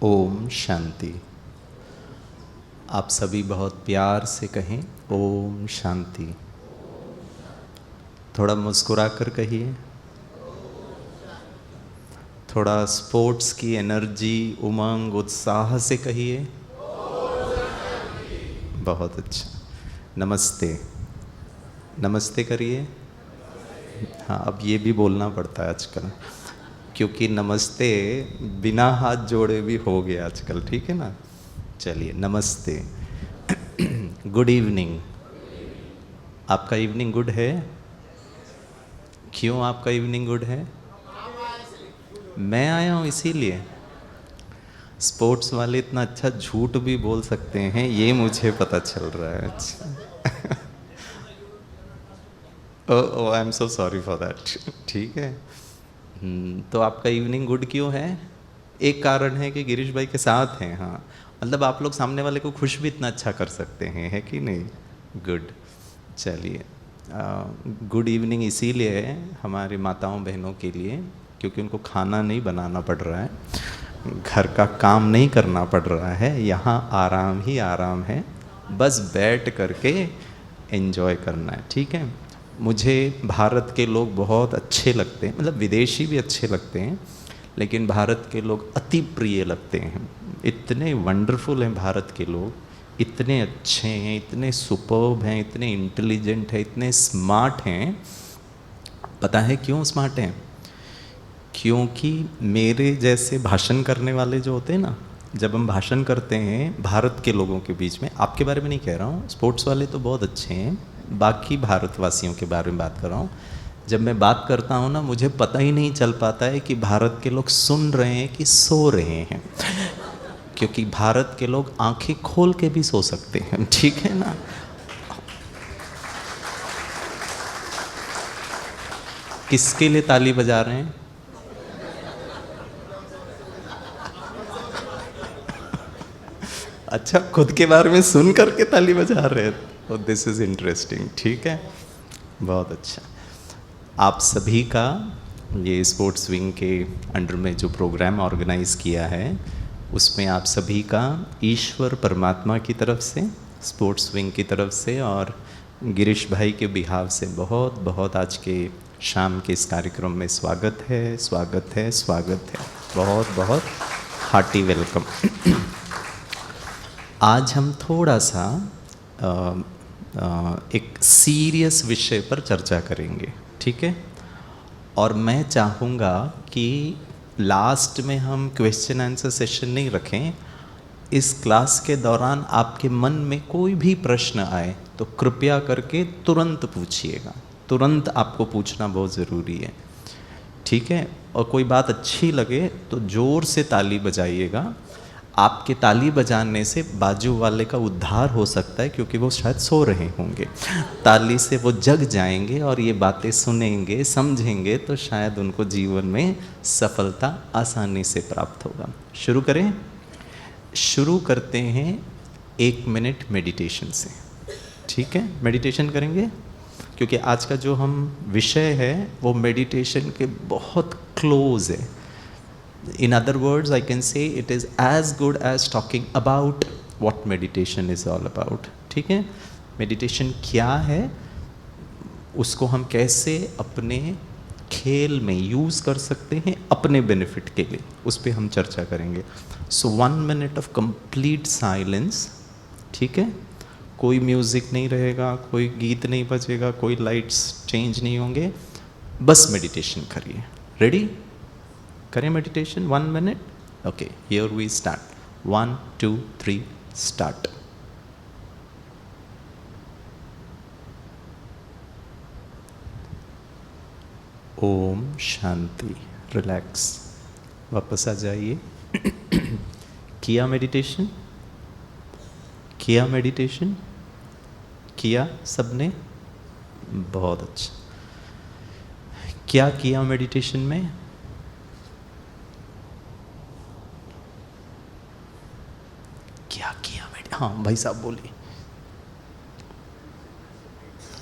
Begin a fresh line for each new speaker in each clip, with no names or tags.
ओम शांति। आप सभी बहुत प्यार से कहें ओम शांति। थोड़ा मुस्कुरा कर कहिए। थोड़ा स्पोर्ट्स की एनर्जी, उमंग, उत्साह से कहिए। बहुत अच्छा। नमस्ते। नमस्ते करिए। हाँ, अब ये भी बोलना पड़ता है आजकल, क्योंकि नमस्ते बिना हाथ जोड़े भी हो गया आजकल। ठीक है ना? चलिए, नमस्ते। Good evening. आपका इवनिंग गुड है? क्यों आपका इवनिंग गुड है? मैं आया हूँ इसीलिए। स्पोर्ट्स वाले इतना अच्छा झूठ भी बोल सकते हैं, ये मुझे पता चल रहा है। अच्छा। Oh, I am so sorry for that. ठीक है। तो आपका इवनिंग गुड क्यों है? एक कारण है कि गिरीश भाई के साथ हैं। हाँ, मतलब आप लोग सामने वाले को खुश भी इतना अच्छा कर सकते हैं, है कि नहीं? गुड। चलिए, गुड इवनिंग इसीलिए है हमारी माताओं बहनों के लिए, क्योंकि उनको खाना नहीं बनाना पड़ रहा है, घर का काम नहीं करना पड़ रहा है, यहाँ आराम ही आराम है, बस बैठ करके एंजॉय करना है। ठीक है। मुझे भारत के लोग बहुत अच्छे लगते हैं, मतलब विदेशी भी अच्छे लगते हैं, लेकिन भारत के लोग अति प्रिय लगते हैं। इतने वंडरफुल हैं भारत के लोग, इतने अच्छे हैं, इतने सुपर्ब हैं, इतने इंटेलिजेंट हैं, इतने स्मार्ट हैं। पता है क्यों स्मार्ट हैं? क्योंकि मेरे जैसे भाषण करने वाले जो होते हैं ना, जब हम भाषण करते हैं भारत के लोगों के बीच में, आपके बारे में नहीं कह रहा हूँ, स्पोर्ट्स वाले तो बहुत अच्छे हैं, बाकी भारतवासियों के बारे में बात कर रहा हूँ। जब मैं बात करता हूँ ना, मुझे पता ही नहीं चल पाता है कि भारत के लोग सुन रहे हैं कि सो रहे हैं, क्योंकि भारत के लोग आंखें खोल के भी सो सकते हैं। ठीक है ना? किसके लिए ताली बजा रहे हैं? अच्छा, खुद के बारे में सुन करके ताली बजा रहे हैं। तो दिस इज़ इंटरेस्टिंग। ठीक है, बहुत अच्छा। आप सभी का ये स्पोर्ट्स विंग के अंडर में जो प्रोग्राम ऑर्गेनाइज किया है, उसमें आप सभी का ईश्वर परमात्मा की तरफ से, स्पोर्ट्स विंग की तरफ से और गिरीश भाई के बिहाव से बहुत बहुत आज के शाम के इस कार्यक्रम में स्वागत है, स्वागत है, स्वागत है। बहुत बहुत हार्टी वेलकम। आज हम थोड़ा सा एक सीरियस विषय पर चर्चा करेंगे। ठीक है? और मैं चाहूँगा कि लास्ट में हम क्वेश्चन आंसर सेशन नहीं रखें। इस क्लास के दौरान आपके मन में कोई भी प्रश्न आए तो कृपया करके तुरंत पूछिएगा। तुरंत आपको पूछना बहुत ज़रूरी है। ठीक है? और कोई बात अच्छी लगे तो ज़ोर से ताली बजाइएगा। आपके ताली बजाने से बाजू वाले का उद्धार हो सकता है, क्योंकि वो शायद सो रहे होंगे। ताली से वो जग जाएंगे और ये बातें सुनेंगे, समझेंगे, तो शायद उनको जीवन में सफलता आसानी से प्राप्त होगा। शुरू करें? शुरू करते हैं 1 मिनट मेडिटेशन से। ठीक है? मेडिटेशन करेंगे, क्योंकि आज का जो हम विषय है वो मेडिटेशन के बहुत क्लोज है। In other words, I can say it is as good as talking about what meditation is all about. ठीक है? मेडिटेशन क्या है, उसको हम कैसे अपने खेल में यूज़ कर सकते हैं अपने बेनिफिट के लिए, उस पर हम चर्चा करेंगे। सो 1 मिनट ऑफ कंप्लीट साइलेंस। ठीक है? कोई म्यूज़िक नहीं रहेगा, कोई गीत नहीं बजेगा, कोई लाइट्स चेंज नहीं होंगे, बस मेडिटेशन करिए। रेडी? करें meditation 1 minute. Okay, here we start. 1 2 3 start. ओम शांति। रिलैक्स। वापस आ जाइए। किया मेडिटेशन? किया मेडिटेशन? किया सबने? बहुत अच्छा। क्या किया मेडिटेशन में? क्या किया? हाँ भाई साहब बोलिए।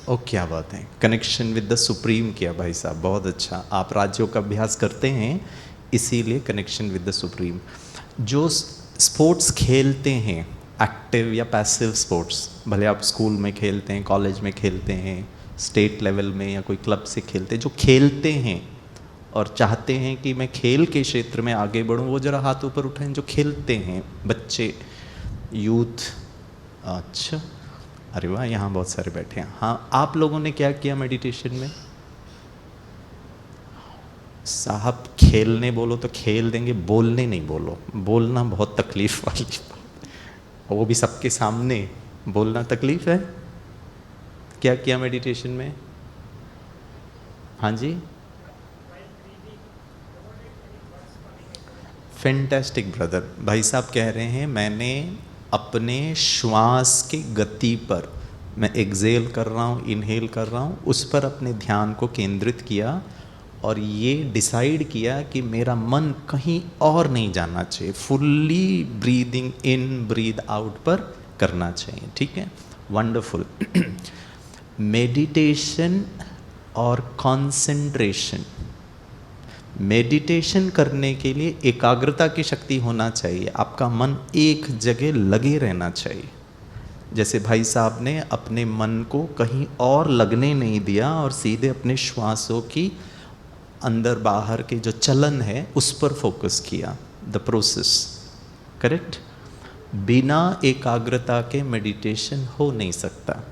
ओ, क्या बात है, कनेक्शन विद द सुप्रीम किया भाई साहब, बहुत अच्छा। आप राज्यों का अभ्यास करते हैं, इसीलिए कनेक्शन विद द सुप्रीम। जो स्पोर्ट्स खेलते हैं, एक्टिव या पैसिव स्पोर्ट्स, भले आप स्कूल में खेलते हैं, कॉलेज में खेलते हैं, स्टेट लेवल में या कोई क्लब से खेलते हैं, जो खेलते हैं और चाहते हैं कि मैं खेल के क्षेत्र में आगे बढ़ूं, वो ज़रा हाथ ऊपर उठाएं जो खेलते हैं, बच्चे, यूथ। अच्छा, अरे वाह, यहाँ बहुत सारे बैठे हैं। हाँ, आप लोगों ने क्या किया मेडिटेशन में? साहब खेलने बोलो तो खेल देंगे, बोलने नहीं बोलो। बोलना बहुत तकलीफ वाली बात, वो भी सबके सामने बोलना तकलीफ है। क्या किया मेडिटेशन में? हाँ जी, फैंटास्टिक ब्रदर। भाई साहब कह रहे हैं मैंने अपने श्वास की गति पर, मैं एक्सेल कर रहा हूँ, इनहेल कर रहा हूँ, उस पर अपने ध्यान को केंद्रित किया और ये डिसाइड किया कि मेरा मन कहीं और नहीं जाना चाहिए, fully breathing in breathe out पर करना चाहिए। ठीक है, वंडरफुल। मेडिटेशन और कंसंट्रेशन, मेडिटेशन करने के लिए एकाग्रता की शक्ति होना चाहिए, आपका मन एक जगह लगे रहना चाहिए। जैसे भाई साहब ने अपने मन को कहीं और लगने नहीं दिया और सीधे अपने श्वासों की अंदर बाहर के जो चलन है उस पर फोकस किया, द प्रोसेस, करेक्ट। बिना एकाग्रता के मेडिटेशन हो नहीं सकता।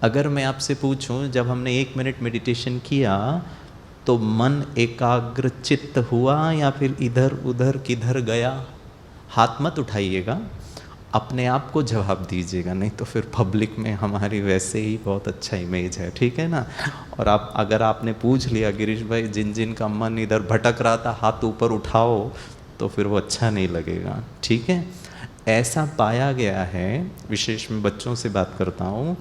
अगर मैं आपसे पूछूं, जब हमने 1 मिनट मेडिटेशन किया तो मन एकाग्र चित्त हुआ या फिर इधर उधर किधर गया? हाथ मत उठाइएगा, अपने आप को जवाब दीजिएगा, नहीं तो फिर पब्लिक में हमारी वैसे ही बहुत अच्छा इमेज है, ठीक है ना। और आप, अगर आपने पूछ लिया गिरीश भाई जिन जिन का मन इधर भटक रहा था हाथ ऊपर उठाओ, तो फिर वो अच्छा नहीं लगेगा, ठीक है। ऐसा पाया गया है, विशेष में बच्चों से बात करता हूँ,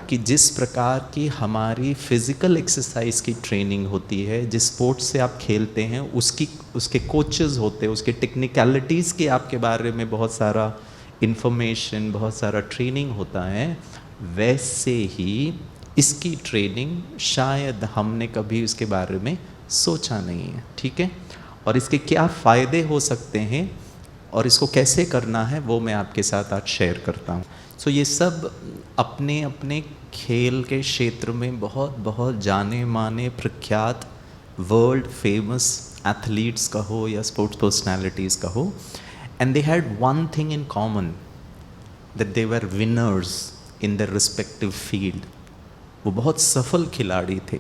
कि जिस प्रकार की हमारी फिज़िकल एक्सरसाइज की ट्रेनिंग होती है, जिस स्पोर्ट्स से आप खेलते हैं उसके कोचेस होते हैं, उसके टेक्निकलिटीज़ के आपके बारे में बहुत सारा इन्फॉर्मेशन, बहुत सारा ट्रेनिंग होता है, वैसे ही इसकी ट्रेनिंग शायद हमने कभी उसके बारे में सोचा नहीं है, ठीक है। और इसके क्या फ़ायदे हो सकते हैं और इसको कैसे करना है वो मैं आपके साथ आज शेयर करता हूँ। सो ये सब अपने अपने खेल के क्षेत्र में बहुत बहुत जाने माने प्रख्यात वर्ल्ड फेमस एथलीट्स कहो या स्पोर्ट्स पर्सनालिटीज़ कहो, and they had one thing in common, that they were winners in their respective field. वो बहुत सफल खिलाड़ी थे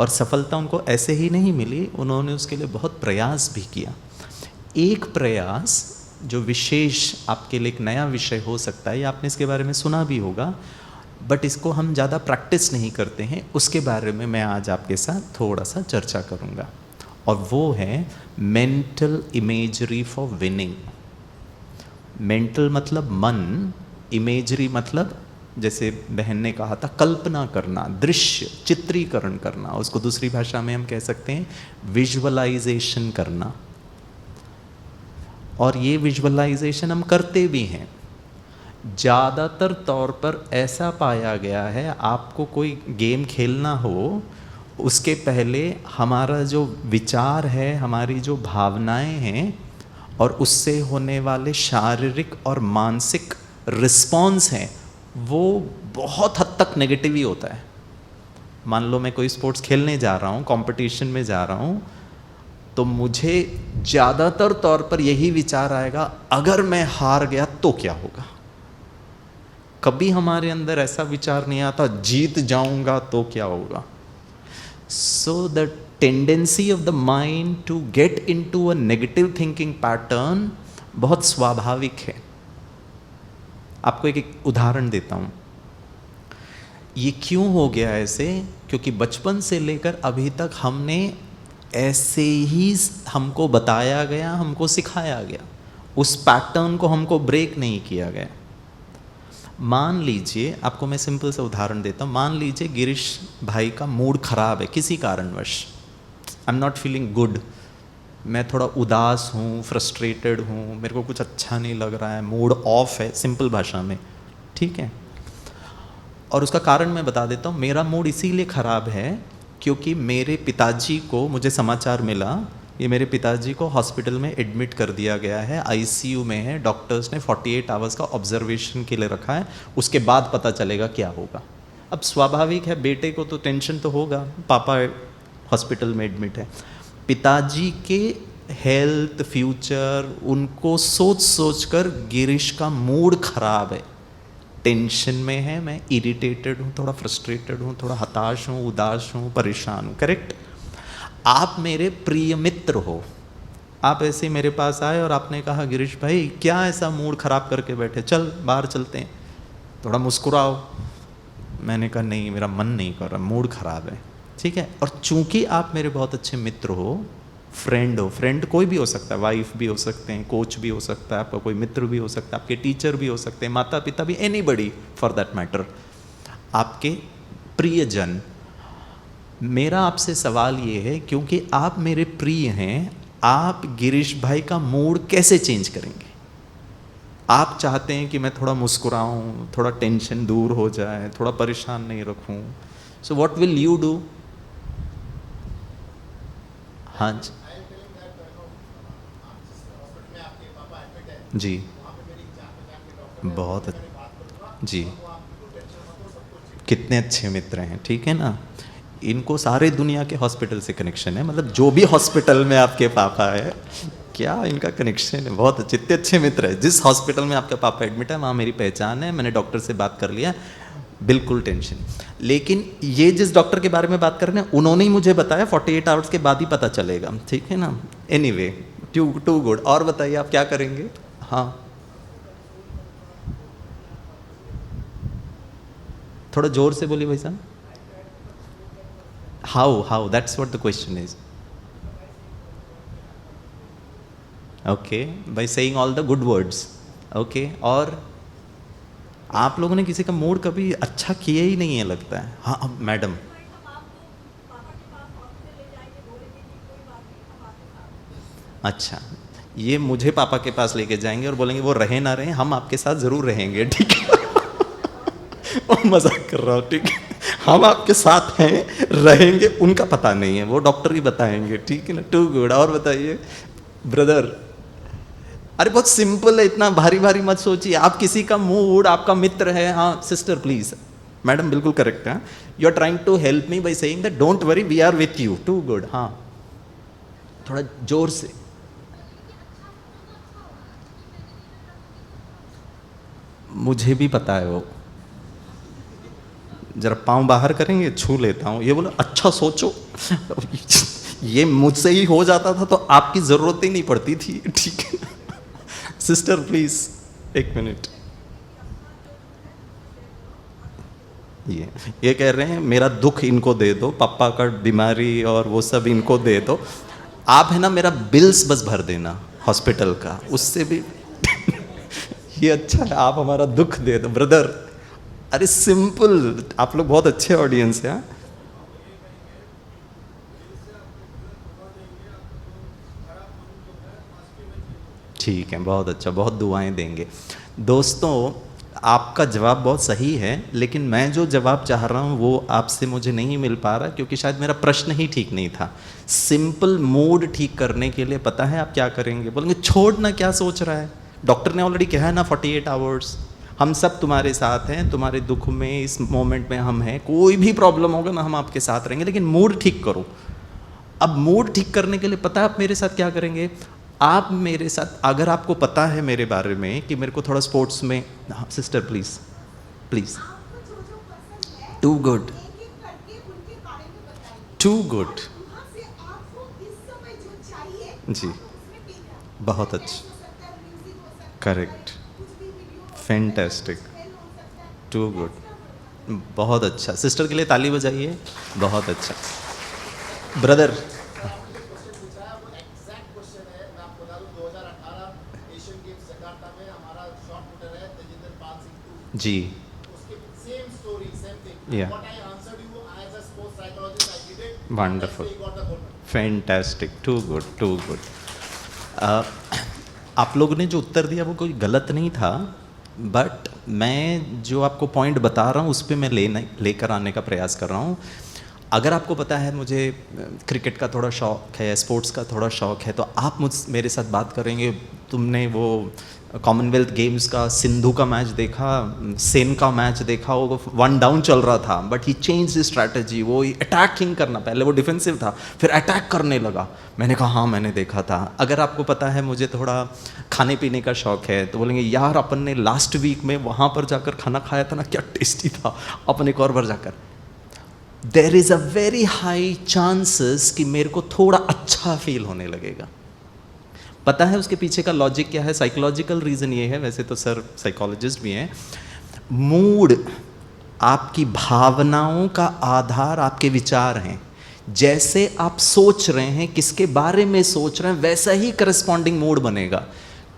और सफलता उनको ऐसे ही नहीं मिली, उन्होंने उसके लिए बहुत प्रयास भी किया। एक प्रयास जो विशेष आपके लिए एक नया विषय हो सकता है, या आपने इसके बारे में सुना भी होगा, बट इसको हम ज़्यादा प्रैक्टिस नहीं करते हैं, उसके बारे में मैं आज आपके साथ थोड़ा सा चर्चा करूँगा, और वो है mental imagery for winning. Mental मतलब मन, इमेजरी मतलब जैसे बहन ने कहा था कल्पना करना, दृश्य चित्रीकरण करना, उसको दूसरी भाषा में हम कह सकते हैं विजुअलाइजेशन करना। और ये विजुअलाइजेशन हम करते भी हैं। ज़्यादातर तौर पर ऐसा पाया गया है, आपको कोई गेम खेलना हो उसके पहले हमारा जो विचार है, हमारी जो भावनाएं हैं और उससे होने वाले शारीरिक और मानसिक रिस्पॉन्स हैं, वो बहुत हद तक नेगेटिव ही होता है। मान लो मैं कोई स्पोर्ट्स खेलने जा रहा हूँ, कंपटीशन में जा रहा हूँ, तो मुझे ज़्यादातर तौर पर यही विचार आएगा, अगर मैं हार गया तो क्या होगा। कभी हमारे अंदर ऐसा विचार नहीं आता जीत जाऊंगा तो क्या होगा। So the tendency of the mind to get into a negative thinking pattern बहुत स्वाभाविक है। आपको एक उदाहरण देता हूँ। ये क्यों हो गया ऐसे? क्योंकि बचपन से लेकर अभी तक हमने ऐसे ही हमको बताया गया, हमको सिखाया गया, उस पैटर्न को हमको ब्रेक नहीं किया गया। मान लीजिए, आपको मैं सिंपल सा उदाहरण देता हूँ। मान लीजिए गिरीश भाई का मूड खराब है किसी कारणवश, I am not feeling good, मैं थोड़ा उदास हूँ, फ्रस्ट्रेटेड हूँ, मेरे को कुछ अच्छा नहीं लग रहा है, मूड ऑफ है, सिंपल भाषा में, ठीक है। और उसका कारण मैं बता देता हूँ। मेरा मूड इसीलिए ख़राब है क्योंकि मेरे पिताजी को मुझे समाचार मिला ये मेरे पिताजी को हॉस्पिटल में एडमिट कर दिया गया है, आईसीयू में है, डॉक्टर्स ने 48 आवर्स का ऑब्जर्वेशन के लिए रखा है, उसके बाद पता चलेगा क्या होगा। अब स्वाभाविक है, बेटे को तो टेंशन तो होगा, पापा हॉस्पिटल में एडमिट है। पिताजी के हेल्थ फ्यूचर उनको सोच सोच कर गिरीश का मूड खराब है, टेंशन में है, मैं इरिटेटेड हूँ, थोड़ा फ्रस्ट्रेटेड हूँ, थोड़ा हताश हूँ, उदास हूँ, परेशान हूँ। करेक्ट? आप मेरे प्रिय मित्र हो, आप ऐसे ही मेरे पास आए और आपने कहा गिरीश भाई क्या ऐसा मूड खराब करके बैठे, चल बाहर चलते हैं, थोड़ा मुस्कुराओ। मैंने कहा नहीं, मेरा मन नहीं कर रहा, मूड खराब है। ठीक है? और चूंकि आप मेरे बहुत अच्छे मित्र हो, फ्रेंड हो, फ्रेंड कोई भी हो सकता है, वाइफ भी हो सकते हैं, कोच भी हो सकता है, आपका कोई मित्र भी हो सकता है, आपके टीचर भी हो सकते हैं, माता पिता भी, एनीबडी फॉर दैट मैटर, आपके प्रियजन। मेरा आपसे सवाल ये है, क्योंकि आप मेरे प्रिय हैं, आप गिरीश भाई का मूड कैसे चेंज करेंगे? आप चाहते हैं कि मैं थोड़ा मुस्कुराऊं, थोड़ा टेंशन दूर हो जाए, थोड़ा परेशान नहीं रखूं, so what will you do? हाँ जी, बहुत जी, कितने अच्छे मित्र हैं। ठीक है ना? इनको सारे दुनिया के हॉस्पिटल से कनेक्शन है, मतलब जो भी हॉस्पिटल में आपके पापा है, क्या इनका कनेक्शन है, बहुत अच्छे, इतने अच्छे मित्र है। जिस हॉस्पिटल में आपका पापा एडमिट है वहाँ मेरी पहचान है, मैंने डॉक्टर से बात कर लिया, बिल्कुल टेंशन। लेकिन ये जिस डॉक्टर के बारे में बात कर रहे हैं उन्होंने ही मुझे बताया 48 आवर्स के बाद ही पता चलेगा। ठीक है ना? Anyway, too good. और बताइए आप क्या करेंगे? हाँ, थोड़ा जोर से बोलिए भाई साहब। How that's what the question is. Okay, by saying all the good words. Okay, और आप लोगों ने किसी का मूड कभी अच्छा किया ही नहीं है लगता है। हाँ अब मैडम, अच्छा, ये मुझे पापा के पास लेके जाएंगे और बोलेंगे वो रहे ना रहे, हम आपके साथ ज़रूर रहेंगे। ठीक है? और मजाक कर रहा हूँ। ठीक है? हम आपके साथ हैं, रहेंगे, उनका पता नहीं है, वो डॉक्टर ही बताएंगे। ठीक है ना? Too good. और बताइए ब्रदर। अरे बहुत सिंपल है, इतना भारी भारी मत सोचिए। आप किसी का मूड, आपका मित्र है, हाँ सिस्टर प्लीज, मैडम बिल्कुल करेक्ट है, you are trying to help me by saying that don't worry we are with you. Too good. हाँ, थोड़ा जोर से। मुझे भी पता है वो, जरा पाँव बाहर करेंगे, छू लेता हूँ। ये बोला अच्छा सोचो। ये मुझसे ही हो जाता था तो आपकी ज़रूरत ही नहीं पड़ती थी। ठीक है? सिस्टर प्लीज एक मिनट। ये कह रहे हैं मेरा दुख इनको दे दो, पापा का बीमारी और वो सब इनको दे दो, आप है ना मेरा बिल्स बस भर देना हॉस्पिटल का, उससे भी ये अच्छा है, आप हमारा दुख दे दो ब्रदर। अरे सिंपल, आप लोग बहुत अच्छे ऑडियंस हैं। ठीक है, बहुत अच्छा, बहुत दुआएं देंगे। दोस्तों आपका जवाब बहुत सही है, लेकिन मैं जो जवाब चाह रहा हूँ वो आपसे मुझे नहीं मिल पा रहा, क्योंकि शायद मेरा प्रश्न ही ठीक नहीं था। सिंपल मूड ठीक करने के लिए पता है आप क्या करेंगे? बोलेंगे छोड़ ना, क्या सोच रहा है, डॉक्टर ने ऑलरेडी कहा है ना 48 आवर्स, हम सब तुम्हारे साथ हैं, तुम्हारे दुख में इस मोमेंट में हम हैं, कोई भी प्रॉब्लम होगा ना हम आपके साथ रहेंगे, लेकिन मूड ठीक करो। अब मूड ठीक करने के लिए पता है आप मेरे साथ क्या करेंगे? आप मेरे साथ, अगर आपको पता है मेरे बारे में कि मेरे को थोड़ा स्पोर्ट्स में, sister please please, too good, too good जी, बहुत अच्छा, करेक्ट, फैंटास्टिक, टू गुड, बहुत अच्छा। सिस्टर के लिए ताली बजाइए, बहुत अच्छा। ब्रदर जी, या wonderful, fantastic, too good, too good. आप लोगों ने जो उत्तर दिया वो कोई गलत नहीं था, बट मैं जो आपको पॉइंट बता रहा हूँ उस पर मैं लेकर आने का प्रयास कर रहा हूँ। अगर आपको पता है मुझे क्रिकेट का थोड़ा शौक है, स्पोर्ट्स का थोड़ा शौक है, तो आप मेरे साथ बात करेंगे, तुमने वो कॉमनवेल्थ गेम्स का सिंधु का मैच देखा, सेन का मैच देखा, वो 1 डाउन चल रहा था बट ही चेंज स्ट्रैटेजी, वो अटैकिंग करना, पहले वो डिफेंसिव था फिर अटैक करने लगा। मैंने कहा हाँ मैंने देखा था। अगर आपको पता है मुझे थोड़ा खाने पीने का शौक है, तो बोलेंगे यार अपन ने लास्ट वीक में वहाँ पर जाकर खाना खाया था ना, क्या टेस्टी था, अपन एक और बार जाकर। There is a very high chances कि मेरे को थोड़ा अच्छा फील होने लगेगा। पता है उसके पीछे का लॉजिक क्या है? साइकोलॉजिकल रीज़न ये है, वैसे तो सर साइकोलॉजिस्ट भी हैं। मूड, आपकी भावनाओं का आधार आपके विचार हैं। जैसे आप सोच रहे हैं, किसके बारे में सोच रहे हैं, वैसा ही करस्पॉन्डिंग मूड बनेगा।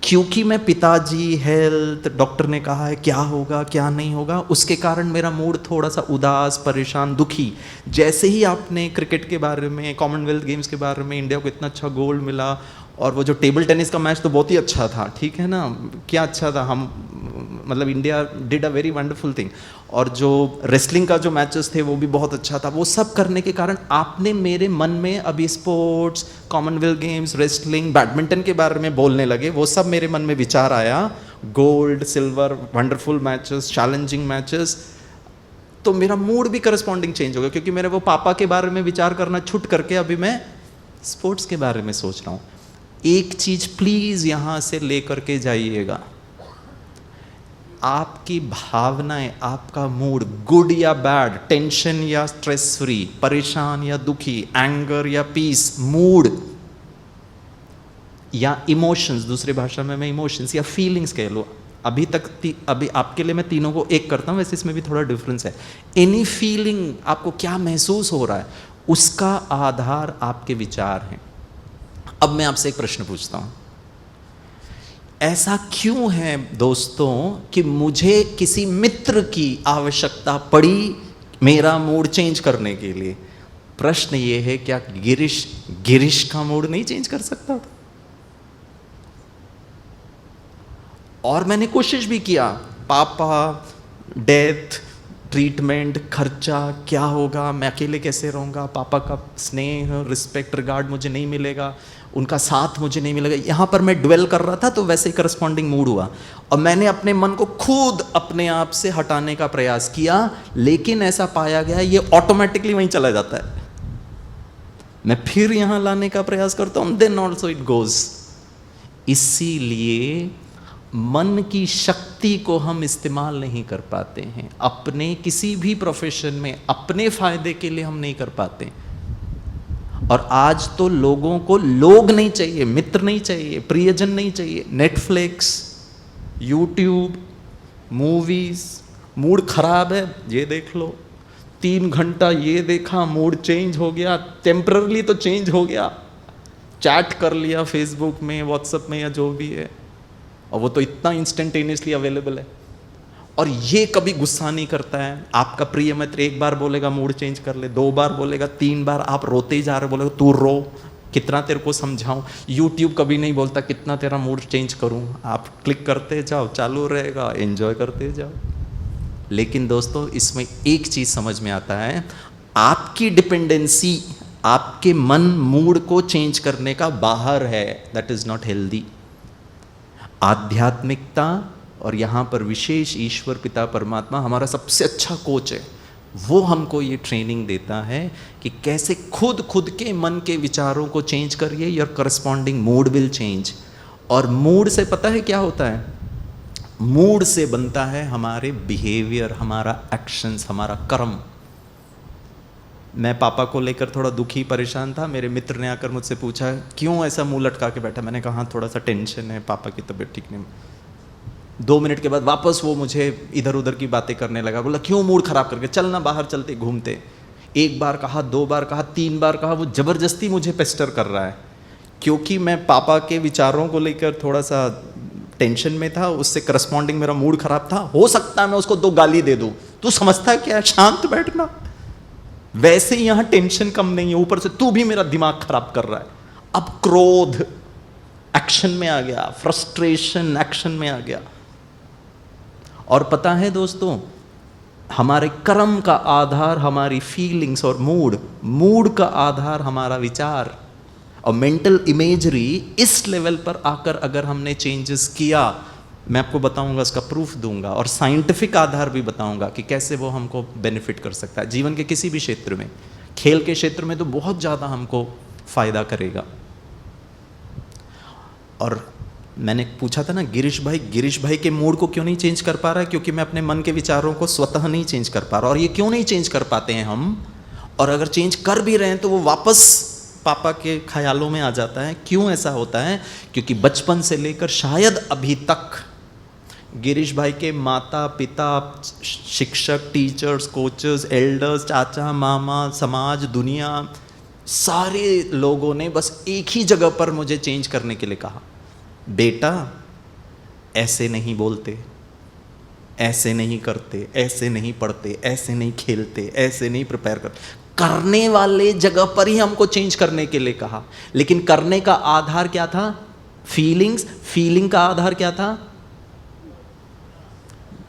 क्योंकि मैं पिताजी, हेल्थ, डॉक्टर ने कहा है क्या होगा क्या नहीं होगा, उसके कारण मेरा मूड थोड़ा सा उदास, परेशान, दुखी। जैसे ही आपने क्रिकेट के बारे में, कॉमनवेल्थ गेम्स के बारे में, इंडिया को इतना अच्छा गोल्ड मिला, और वो जो टेबल टेनिस का मैच तो बहुत ही अच्छा था, ठीक है ना, क्या अच्छा था, हम मतलब India did a very wonderful thing. और जो रेसलिंग का जो मैचेस थे वो भी बहुत अच्छा था। वो सब करने के कारण आपने मेरे मन में अभी sports, Commonwealth games, wrestling, badminton के बारे में बोलने लगे, वो सब मेरे मन में विचार आया, gold, silver, wonderful matches, challenging matches, तो मेरा मूड भी करस्पॉन्डिंग चेंज हो गया। क्योंकि मेरे वो पापा के बारे में विचार करना छूट करके अभी मैं स्पोर्ट्स के बारे में सोच रहा हूँ। एक चीज प्लीज यहां से लेकर के जाइएगा, आपकी भावनाएं, आपका मूड, गुड या बैड, टेंशन या स्ट्रेस फ्री, परेशान या दुखी, एंगर या पीस, मूड या इमोशंस, दूसरी भाषा में मैं इमोशंस या फीलिंग्स कह लो। अभी तक अभी आपके लिए मैं तीनों को एक करता हूं, वैसे इसमें भी थोड़ा डिफरेंस है। एनी फीलिंग, आपको क्या महसूस हो रहा है, उसका आधार आपके विचार हैं। अब मैं आपसे एक प्रश्न पूछता हूं, ऐसा क्यों है दोस्तों कि मुझे किसी मित्र की आवश्यकता पड़ी मेरा मूड चेंज करने के लिए? प्रश्न ये है, क्या गिरीश का मूड नहीं चेंज कर सकता था? और मैंने कोशिश भी किया, पापा, डेथ, ट्रीटमेंट, खर्चा, क्या होगा, मैं अकेले कैसे रहूँगा, पापा का स्नेह, रिस्पेक्ट, रिगार्ड मुझे नहीं मिलेगा, उनका साथ मुझे नहीं मिलेगा। यहाँ पर मैं ड्वेल कर रहा था, तो वैसे ही करस्पॉन्डिंग मूड हुआ, और मैंने अपने मन को खुद अपने आप से हटाने का प्रयास किया, लेकिन ऐसा पाया गया ये ऑटोमेटिकली वहीं चला जाता है। मैं फिर यहाँ लाने का प्रयास करता हूँ, देन ऑल्सो इट गोज। इसीलिए मन की शक्ति को हम इस्तेमाल नहीं कर पाते हैं, अपने किसी भी प्रोफेशन में अपने फायदे के लिए हम नहीं कर पाते। और आज तो लोगों को लोग नहीं चाहिए, मित्र नहीं चाहिए, प्रियजन नहीं चाहिए, नेटफ्लिक्स, यूट्यूब, मूवीज, मूड खराब है ये देख लो, 3 घंटा ये देखा, मूड चेंज हो गया, टेम्पररी तो चेंज हो गया, चैट कर लिया फेसबुक में, व्हाट्सएप में या जो भी है, और वो तो इतना इंस्टेंटेनियसली अवेलेबल है। और ये कभी गुस्सा नहीं करता है। आपका प्रिय मित्र एक बार बोलेगा मूड चेंज कर ले, 2 बार बोलेगा, 3 बार आप रोते ही जा रहे हो, बोलेगा तू रो, कितना तेरे को समझाऊं। यूट्यूब कभी नहीं बोलता कितना तेरा मूड चेंज करूं, आप क्लिक करते जाओ, चालू रहेगा, एंजॉय करते जाओ। लेकिन दोस्तों इसमें एक चीज समझ में आता है, आपकी डिपेंडेंसी आपके मन मूड को चेंज करने का बाहर है, दैट इज नॉट हेल्दी। आध्यात्मिकता और यहाँ पर विशेष ईश्वर पिता परमात्मा हमारा सबसे अच्छा कोच है, वो हमको ये ट्रेनिंग देता है कि कैसे खुद के मन के विचारों को चेंज करिए, your corresponding mood will change. और मूड से पता है क्या होता है? मूड से बनता है हमारे बिहेवियर, हमारा एक्शंस, हमारा कर्म। मैं पापा को लेकर थोड़ा दुखी परेशान था, मेरे मित्र ने आकर मुझसे पूछा क्यों ऐसा मुंह लटका के बैठा, मैंने कहा थोड़ा सा टेंशन है, पापा की तबीयत ठीक नहीं। 2 मिनट के बाद वापस वो मुझे इधर उधर की बातें करने लगा, बोला क्यों मूड खराब करके, चल ना बाहर चलते घूमते। 1 बार कहा, 2 बार कहा, 3 बार कहा, वो जबरदस्ती मुझे पेस्टर कर रहा है, क्योंकि मैं पापा के विचारों को लेकर थोड़ा सा टेंशन में था, उससे करस्पॉन्डिंग मेरा मूड खराब था। हो सकता है मैं उसको 2 गाली दे दूं, तू समझता क्या है, शांत बैठना। वैसे ही यहां टेंशन कम नहीं है, ऊपर से तू भी मेरा दिमाग खराब कर रहा है। अब क्रोध एक्शन में आ गया, फ्रस्ट्रेशन एक्शन में आ गया। और पता है दोस्तों, हमारे कर्म का आधार हमारी फीलिंग्स और मूड का आधार हमारा विचार। और मेंटल इमेजरी इस लेवल पर आकर अगर हमने चेंजेस किया, मैं आपको बताऊंगा, उसका प्रूफ दूंगा और साइंटिफिक आधार भी बताऊंगा कि कैसे वो हमको बेनिफिट कर सकता है जीवन के किसी भी क्षेत्र में। खेल के क्षेत्र में तो बहुत ज़्यादा हमको फायदा करेगा। और मैंने पूछा था ना गिरीश भाई के मूड को क्यों नहीं चेंज कर पा रहा है? क्योंकि मैं अपने मन के विचारों को स्वतः नहीं चेंज कर पा रहा। और ये क्यों नहीं चेंज कर पाते हैं हम? और अगर चेंज कर भी रहे हैं तो वो वापस पापा के ख्यालों में आ जाता है। क्यों ऐसा होता है? क्योंकि बचपन से लेकर शायद अभी तक गिरीश भाई के माता पिता, शिक्षक, टीचर्स, कोचेस, एल्डर्स, चाचा मामा, समाज, दुनिया, सारे लोगों ने बस एक ही जगह पर मुझे चेंज करने के लिए कहा, बेटा ऐसे नहीं बोलते, ऐसे नहीं करते, ऐसे नहीं पढ़ते, ऐसे नहीं खेलते, ऐसे नहीं प्रिपेयर करते। करने वाले जगह पर ही हमको चेंज करने के लिए कहा। लेकिन करने का आधार क्या था? फीलिंग्स। फीलिंग का आधार क्या था?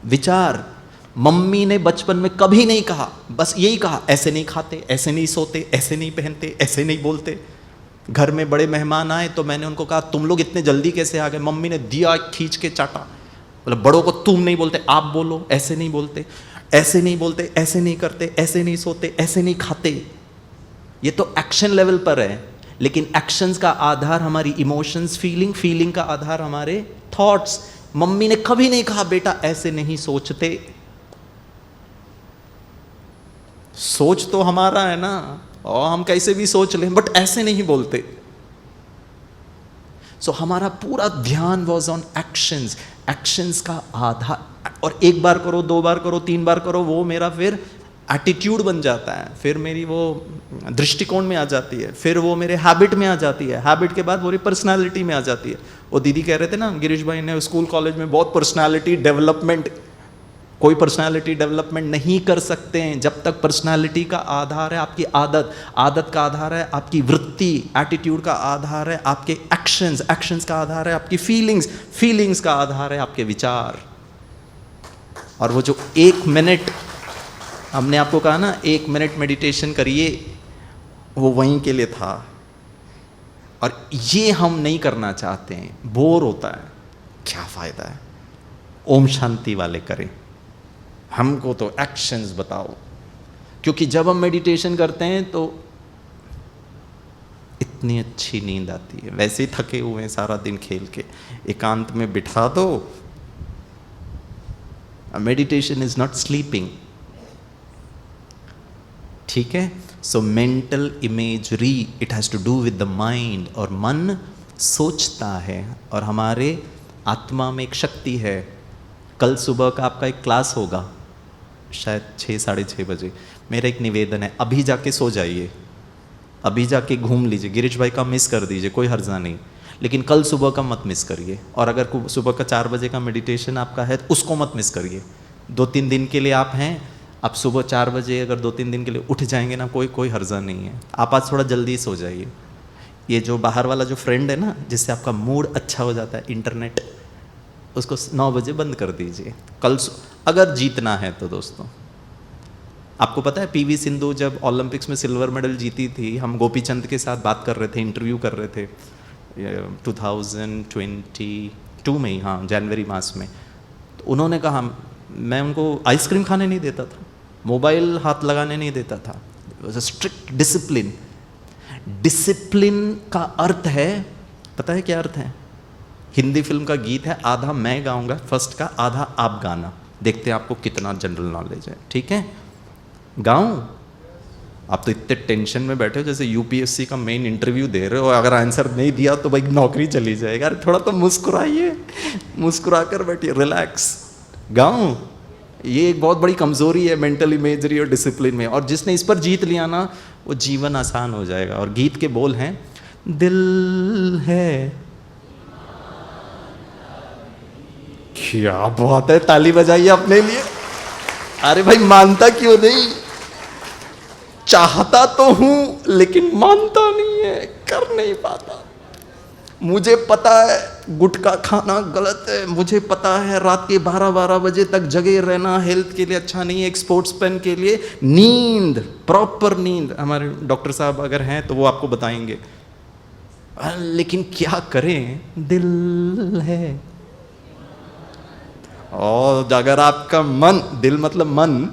विचार। मम्मी ने बचपन में कभी नहीं कहा, बस यही कहा, ऐसे नहीं खाते, ऐसे नहीं सोते, ऐसे नहीं पहनते, ऐसे नहीं बोलते। घर में बड़े मेहमान आए तो मैंने उनको कहा तुम लोग इतने जल्दी कैसे आ गए? मम्मी ने दिया खींच के चाटा, बोला बड़ों को तुम नहीं बोलते, आप बोलो, ऐसे नहीं बोलते, ऐसे नहीं बोलते, ऐसे नहीं करते, ऐसे नहीं सोते, ऐसे नहीं खाते। ये तो एक्शन लेवल पर है। लेकिन एक्शंस का आधार हमारी इमोशंस, फीलिंग का आधार हमारे थॉट्स। मम्मी ने कभी नहीं कहा बेटा ऐसे नहीं सोचते। सोच तो हमारा है ना, और हम कैसे भी सोच लें, बट ऐसे नहीं बोलते। सो हमारा पूरा ध्यान वॉज ऑन एक्शंस। एक्शंस का आधार। और एक बार करो, दो बार करो, तीन बार करो, वो मेरा फिर एटीट्यूड बन जाता है, फिर मेरी वो दृष्टिकोण में आ जाती है, फिर वो मेरे हैबिट में आ जाती है, हैबिट के बाद वो पर्सनालिटी में आ जाती है। वो दीदी कह रहे थे ना गिरीश भाई ने स्कूल कॉलेज में बहुत पर्सनालिटी डेवलपमेंट। कोई पर्सनालिटी डेवलपमेंट नहीं कर सकते हैं जब तक पर्सनालिटी का आधार है आपकी आदत, आदत का आधार है आपकी वृत्ति, एटीट्यूड का आधार है आपके एक्शंस, एक्शंस का आधार है आपकी फीलिंग्स, फीलिंग्स का आधार है आपके विचार। और वो जो 1 मिनट हमने आपको कहा ना 1 मिनट मेडिटेशन करिए, वो वहीं के लिए था। और ये हम नहीं करना चाहते हैं, बोर होता है, क्या फायदा है। ओम शांति वाले करें, हमको तो एक्शंस बताओ। क्योंकि जब हम मेडिटेशन करते हैं तो इतनी अच्छी नींद आती है, वैसे ही थके हुए हैं सारा दिन खेल के, एकांत में बिठा दो। मेडिटेशन इज नॉट स्लीपिंग, ठीक है। So mental imagery it has to do with the mind. और मन सोचता है, और हमारे आत्मा में एक शक्ति है। कल सुबह का आपका एक क्लास होगा शायद 6 साढ़े 6 बजे। मेरा एक निवेदन है, अभी जाके सो जाइए, अभी जाके घूम लीजिए। गिरीश भाई का मिस कर दीजिए, कोई हर्जा नहीं, लेकिन कल सुबह का मत मिस करिए। और अगर सुबह का 4 बजे का मेडिटेशन आपका है तो उसको मत मिस करिए। 2-3 दिन के लिए आप हैं, आप सुबह 4 बजे अगर 2-3 दिन के लिए उठ जाएंगे ना, कोई हर्जा नहीं है। आप आज थोड़ा जल्दी सो जाइए। ये जो बाहर वाला जो फ्रेंड है ना, जिससे आपका मूड अच्छा हो जाता है, इंटरनेट, उसको 9 बजे बंद कर दीजिए कल अगर जीतना है तो। दोस्तों आपको पता है पीवी सिंधु जब ओलंपिक्स में सिल्वर मेडल जीती थी, हम गोपीचंद के साथ बात कर रहे थे, इंटरव्यू कर रहे थे 2022 में ही, हाँ जनवरी मास में। तो उन्होंने कहा मैं उनको आइसक्रीम खाने नहीं देता था, मोबाइल हाथ लगाने नहीं देता था। Was a strict discipline. Discipline का अर्थ है, पता है क्या अर्थ है? हिंदी फिल्म का गीत है, आधा मैं गाऊंगा फर्स्ट का, आधा आप गाना, देखते हैं आपको कितना जनरल नॉलेज है, ठीक है? गाऊं? आप तो इतने टेंशन में बैठे हो जैसे यूपीएससी का मेन इंटरव्यू दे रहे हो, अगर आंसर नहीं दिया तो भाई नौकरी चली जाएगा। अरे थोड़ा तो मुस्कुराइए, मुस्कुरा कर बैठिए, रिलैक्स। गाऊं? ये एक बहुत बड़ी कमजोरी है मेंटल इमेजरी और डिसिप्लिन में, और जिसने इस पर जीत लिया ना, वो जीवन आसान हो जाएगा। और गीत के बोल हैं, दिल है, क्या बात है, ताली बजाइए अपने लिए। अरे भाई मानता क्यों नहीं? चाहता तो हूं लेकिन मानता नहीं है, कर नहीं पाता। मुझे पता है गुटखा खाना गलत है, मुझे पता है रात के 12-12 बजे तक जगे रहना हेल्थ के लिए अच्छा नहीं है, एक स्पोर्ट्समैन के लिए नींद, प्रॉपर नींद, हमारे डॉक्टर साहब अगर हैं तो वो आपको बताएंगे, लेकिन क्या करें, दिल है। और अगर आपका मन, दिल मतलब मन,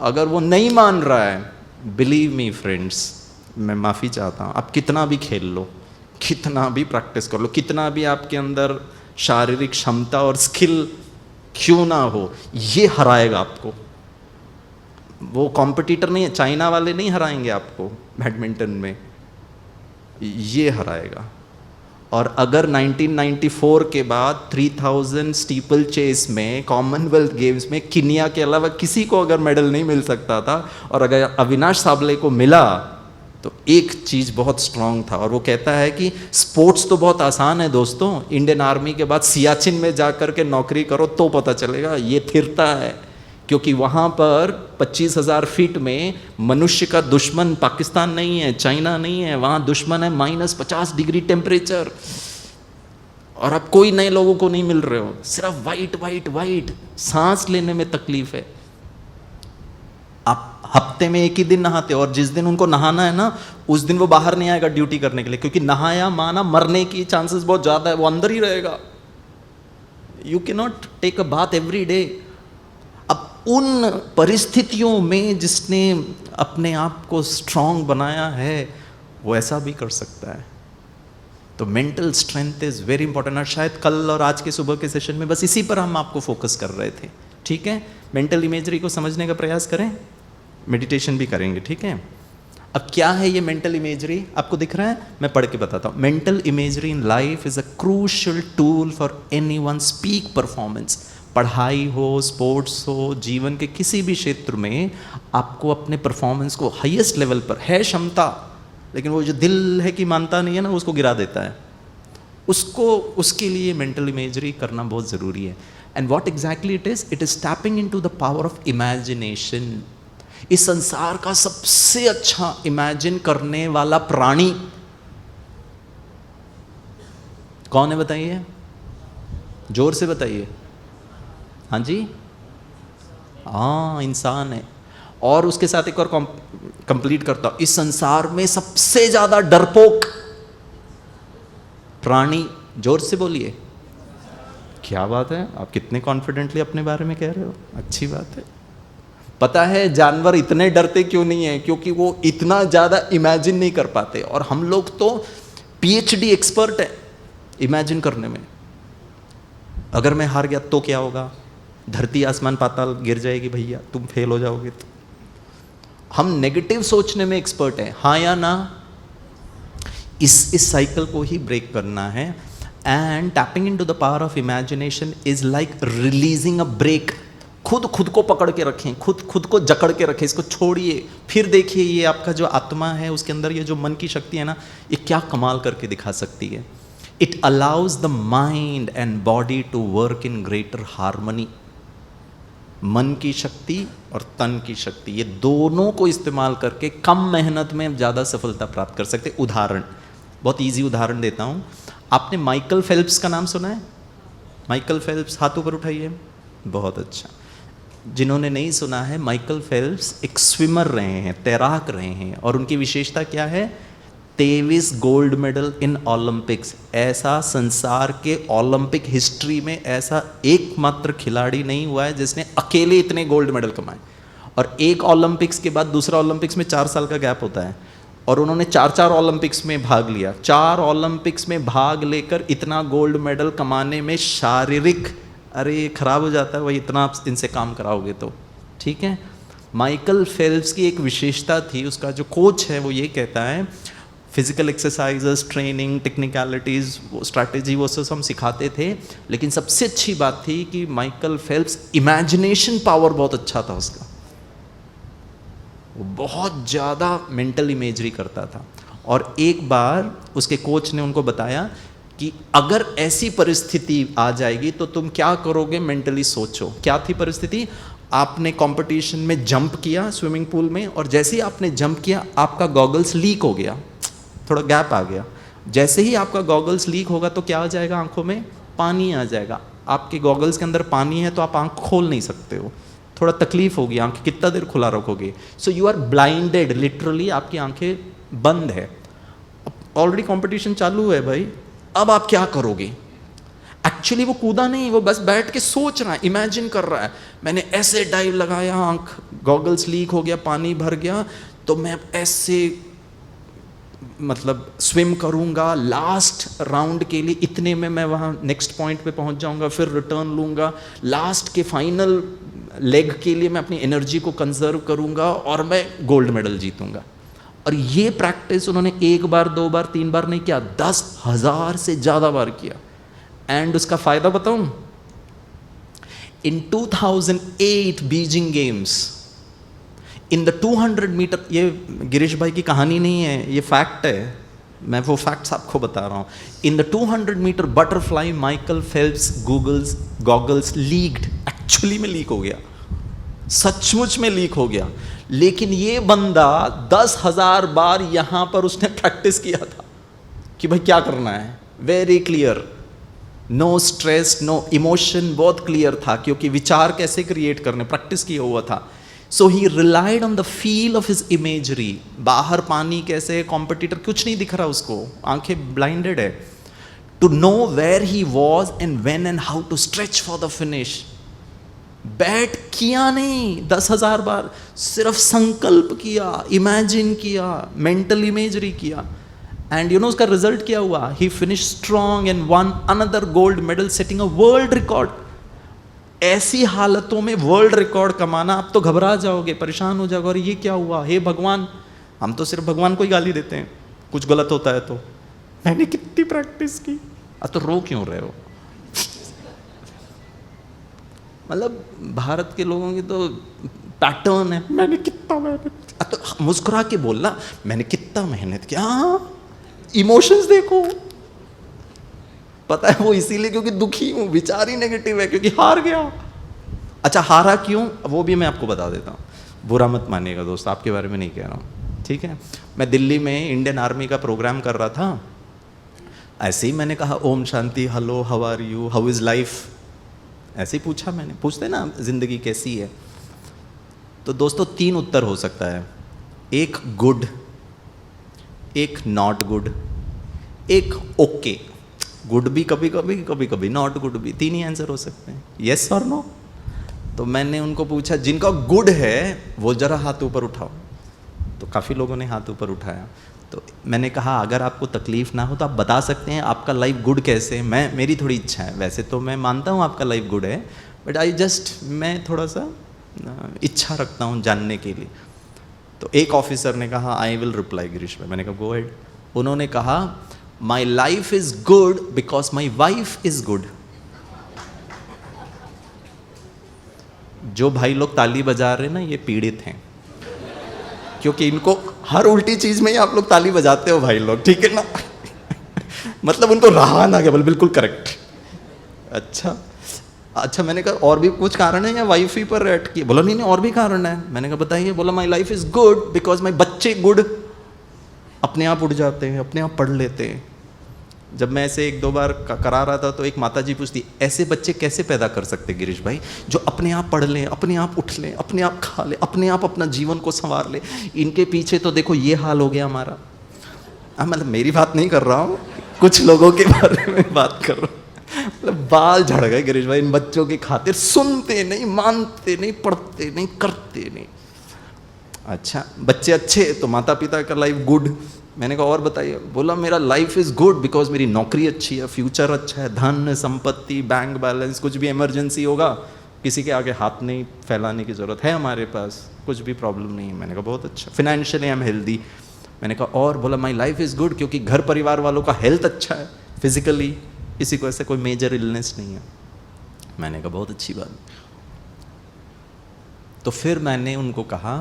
अगर वो नहीं मान रहा है, बिलीव मी फ्रेंड्स, मैं माफ़ी चाहता हूँ, आप कितना भी खेल लो, कितना भी प्रैक्टिस कर लो, कितना भी आपके अंदर शारीरिक क्षमता और स्किल क्यों ना हो, ये हराएगा आपको। वो कॉम्पिटिटर नहीं है, चाइना वाले नहीं हराएंगे आपको बैडमिंटन में, ये हराएगा। और अगर 1994 के बाद 3000 स्टीपल चेस में कॉमनवेल्थ गेम्स में किनिया के अलावा किसी को अगर मेडल नहीं मिल सकता था, और अगर अविनाश साबले को मिला, तो एक चीज़ बहुत स्ट्रांग था, और वो कहता है कि स्पोर्ट्स तो बहुत आसान है दोस्तों, इंडियन आर्मी के बाद सियाचिन में जा कर के नौकरी करो तो पता चलेगा ये थिरता है, क्योंकि वहाँ पर 25,000 फीट में मनुष्य का दुश्मन पाकिस्तान नहीं है, चाइना नहीं है, वहाँ दुश्मन है -50 डिग्री टेम्परेचर, और आप कोई नए लोगों को नहीं मिल रहे हो, सिर्फ वाइट वाइट वाइट, सांस लेने में तकलीफ है। आप हफ्ते में एक ही दिन नहाते हो, और जिस दिन उनको नहाना है ना, उस दिन वो बाहर नहीं आएगा ड्यूटी करने के लिए, क्योंकि नहाया माना मरने की चांसेस बहुत ज़्यादा है, वो अंदर ही रहेगा। You can not take a bath every day. अब उन परिस्थितियों में जिसने अपने आप को स्ट्रांग बनाया है, वो ऐसा भी कर सकता है। तो mental strength is very important. और शायद कल और आज के सुबह के सेशन में बस इसी पर हम आपको फोकस कर रहे थे, ठीक है। मेंटल इमेजरी को समझने का प्रयास करें, मेडिटेशन भी करेंगे, ठीक है। अब क्या है ये मेंटल इमेजरी, आपको दिख रहा है, मैं पढ़ के बताता हूँ। Mental imagery in life is a crucial tool for anyone's peak performance. पढ़ाई हो, स्पोर्ट्स हो, जीवन के किसी भी क्षेत्र में आपको अपने परफॉर्मेंस को हाईएस्ट लेवल पर है क्षमता, लेकिन वो जो दिल है कि मानता नहीं है ना, उसको गिरा देता है। उसको, उसके लिए मेंटल इमेजरी करना बहुत ज़रूरी है। And what exactly it is tapping into the power of imagination. इस संसार का सबसे अच्छा इमेजिन करने वाला प्राणी कौन है बताइए, जोर से बताइए। हाँ जी, हाँ, इंसान है। और उसके साथ एक और कंप्लीट करता हूं, इस संसार में सबसे ज्यादा डरपोक प्राणी, जोर से बोलिए। क्या बात है, आप कितने कॉन्फिडेंटली अपने बारे में कह रहे हो, अच्छी बात है। पता है जानवर इतने डरते क्यों नहीं है, क्योंकि वो इतना ज़्यादा इमेजिन नहीं कर पाते, और हम लोग तो PhD एक्सपर्ट है इमेजिन करने में। अगर मैं हार गया तो क्या होगा, धरती आसमान पाताल गिर जाएगी भैया, तुम फेल हो जाओगे। तो हम नेगेटिव सोचने में एक्सपर्ट हैं, हाँ या ना। इस साइकिल को ही ब्रेक करना है। And tapping into the power of imagination is like releasing a break. खुद को पकड़ के रखें, खुद को जकड़ के रखें, इसको छोड़िए, फिर देखिए ये आपका जो आत्मा है, उसके अंदर ये जो मन की शक्ति है ना, ये क्या कमाल करके दिखा सकती है। It allows the mind and body to work in greater harmony. मन की शक्ति और तन की शक्ति, ये दोनों को इस्तेमाल करके कम मेहनत में ज़्यादा सफलता प्राप्त कर सकते। उदाहरण, बहुत इजी उदाहरण देता हूँ। आपने माइकल फेल्प्स का नाम सुना है? माइकल फेल्प्स, हाथ ऊपर उठाइए। बहुत अच्छा। जिन्होंने नहीं सुना है, माइकल फेल्प्स एक स्विमर रहे हैं, तैराक रहे हैं, और उनकी विशेषता क्या है? 23 गोल्ड मेडल इन ओलंपिक्स। ऐसा संसार के ओलंपिक हिस्ट्री में ऐसा एकमात्र खिलाड़ी नहीं हुआ है जिसने अकेले इतने गोल्ड मेडल कमाए। और एक ओलंपिक्स के बाद दूसरा ओलंपिक्स में 4 साल का गैप होता है, और उन्होंने 4 ओलंपिक्स में भाग लिया। 4 ओलंपिक्स में भाग लेकर इतना गोल्ड मेडल कमाने में शारीरिक, अरे खराब हो जाता है वही, इतना आप इनसे काम कराओगे तो, ठीक है। माइकल फेल्प्स की एक विशेषता थी, उसका जो कोच है वो ये कहता है, फिजिकल एक्सरसाइजेस, ट्रेनिंग, टेक्निकलिटीज़, वो स्ट्रैटेजी, वो सब हम सिखाते थे, लेकिन सबसे अच्छी बात थी कि माइकल फेल्प्स इमेजिनेशन पावर बहुत अच्छा था उसका। वो बहुत ज़्यादा मेंटल इमेजरी करता था। और एक बार उसके कोच ने उनको बताया कि अगर ऐसी परिस्थिति आ जाएगी तो तुम क्या करोगे, मेंटली सोचो। क्या थी परिस्थिति? आपने कंपटीशन में जंप किया स्विमिंग पूल में, और जैसे ही आपने जंप किया आपका गॉगल्स लीक हो गया, थोड़ा गैप आ गया, जैसे ही आपका गॉगल्स लीक होगा तो क्या आ जाएगा आंखों में, पानी आ जाएगा। आपके गॉगल्स के अंदर पानी है तो आप आंख खोल नहीं सकते हो, थोड़ा तकलीफ होगी, आंखें कितना देर खुला रखोगे। So you are blinded, literally आपकी आंखें बंद है। ऑलरेडी कंपटीशन चालू है भाई, अब आप क्या करोगे। एक्चुअली वो कूदा नहीं, वो बस बैठ के सोच रहा है, इमेजिन कर रहा है, मैंने ऐसे डाइव लगाया, आंख गॉगल्स लीक हो गया, पानी भर गया, तो मैं ऐसे मतलब स्विम करूंगा, लास्ट राउंड के लिए इतने में मैं वहाँ नेक्स्ट पॉइंट पे पहुँच जाऊंगा, फिर रिटर्न लूँगा, लास्ट के फाइनल लेग के लिए मैं अपनी एनर्जी को कंजर्व करूँगा और मैं गोल्ड मेडल जीतूंगा। और ये प्रैक्टिस उन्होंने 1 बार 2 बार 3 बार नहीं किया, 10,000 से ज़्यादा बार किया। एंड उसका फ़ायदा बताऊँ, in 2008 Beijing games, in the 200 metre, ये गिरीश भाई की कहानी नहीं है, ये फैक्ट है, मैं वो फैक्ट्स आपको बता रहा हूँ। In the 200 metre butterfly Michael Phelps goggles leaked, actually में लीक हो गया, सचमुच में लीक हो गया। लेकिन ये बंदा 10,000 बार यहाँ पर उसने प्रैक्टिस किया था कि भाई क्या करना है, very clear, no stress no emotion, बहुत क्लियर था, क्योंकि विचार कैसे क्रिएट करने प्रैक्टिस किया हुआ था। So he relied on the feel of his imagery. बाहर पानी कैसे, कॉम्पिटिटर कुछ नहीं दिख रहा उसको, आंखें ब्लाइंडेड है, to know where he was and when and how to stretch for the finish. Bat किया नहीं 10,000 बार, सिर्फ संकल्प किया, इमेजिन किया, मेंटल इमेजरी किया, एंड यू नो उसका रिजल्ट क्या हुआ, he finish strong and won another gold medal, setting a world record. ऐसी हालतों में वर्ल्ड रिकॉर्ड कमाना, आप तो घबरा जाओगे, परेशान हो जाओगे, और ये क्या हुआ, हे भगवान। हम तो सिर्फ भगवान को ही गाली देते हैं कुछ गलत होता है तो, मैंने कितनी प्रैक्टिस की, तो रो क्यों रहे हो। मतलब भारत के लोगों की तो पैटर्न है, मैंने कितना मेहनत, तो मुस्कुरा के बोलना मैंने कितना मेहनत किया, इमोशंस देखो। पता है वो इसीलिए क्योंकि दुखी हूं, विचार ही नेगेटिव है, क्योंकि हार गया। अच्छा हारा क्यों, वो भी मैं आपको बता देता हूँ, बुरा मत मानिएगा दोस्त, आपके बारे में नहीं कह रहा हूँ, ठीक है। मैं दिल्ली में इंडियन आर्मी का प्रोग्राम कर रहा था, ऐसे ही मैंने कहा ओम शांति, hello how are you, how is life, ऐसे ही पूछा मैंने, पूछते ना ज़िंदगी कैसी है। तो दोस्तों 3 उत्तर हो सकता है, एक गुड, एक नॉट गुड, एक ओके। गुड भी कभी कभी, कभी कभी नॉट गुड भी, 3 ही आंसर हो सकते हैं, येस और नो। तो मैंने उनको पूछा जिनका गुड है वो जरा हाथ ऊपर उठाओ, तो काफ़ी लोगों ने हाथ ऊपर उठाया। तो मैंने कहा अगर आपको तकलीफ़ ना हो तो आप बता सकते हैं आपका लाइफ गुड कैसे है, मेरी थोड़ी इच्छा है, वैसे तो मैं मानता हूँ आपका लाइफ गुड है, बट मैं थोड़ा सा इच्छा रखता हूँ जानने के लिए। तो एक ऑफिसर ने कहा आई विल रिप्लाई गिरीश भाई, मैंने कहा गो अहेड। उन्होंने कहा my life is good because my wife is good. जो भाई लोग ताली बजा रहे हैं ना, ये पीड़ित हैं, क्योंकि इनको हर उल्टी चीज में ही आप लोग ताली बजाते हो भाई लोग, ठीक है ना। मतलब उनको रहा ना केवल, बिल्कुल करेक्ट। अच्छा मैंने कहा और भी कुछ कारण है या वाइफ ही पर अटकी, बोला नहीं और भी कारण है। मैंने कहा बताइए, बोला my life is good because my बच्चे गुड, अपने आप उठ जाते हैं, अपने आप पढ़ लेते हैं। जब मैं ऐसे 1-2 बार करा रहा था तो एक माताजी पूछती ऐसे बच्चे कैसे पैदा कर सकते गिरीश भाई, जो अपने आप पढ़ लें, अपने आप उठ लें, अपने आप खा लें, अपने आप अपना जीवन को संवार लें। इनके पीछे तो देखो ये हाल हो गया हमारा। मतलब मेरी बात नहीं कर रहा हूँ, कुछ लोगों के बारे में बात कर रहा हूँ। मतलब बाल झड़ गए गिरीश भाई इन बच्चों की खातिर, सुनते नहीं, मानते नहीं, पढ़ते नहीं, करते नहीं। अच्छा बच्चे अच्छे तो माता पिता का लाइफ गुड। मैंने कहा और बताइए, बोला मेरा लाइफ इज़ गुड बिकॉज मेरी नौकरी अच्छी है, फ्यूचर अच्छा है, धन संपत्ति, बैंक बैलेंस, कुछ भी इमरजेंसी होगा किसी के आगे हाथ नहीं फैलाने की ज़रूरत है हमारे पास, कुछ भी प्रॉब्लम नहीं है। मैंने कहा बहुत अच्छा, फिनेंशियली आई एम हेल्दी। मैंने कहा और, बोला माई लाइफ इज़ गुड क्योंकि घर परिवार वालों का हेल्थ अच्छा है, फिजिकली किसी को ऐसे कोई मेजर इलनेस नहीं है। मैंने कहा बहुत अच्छी बात। तो फिर मैंने उनको कहा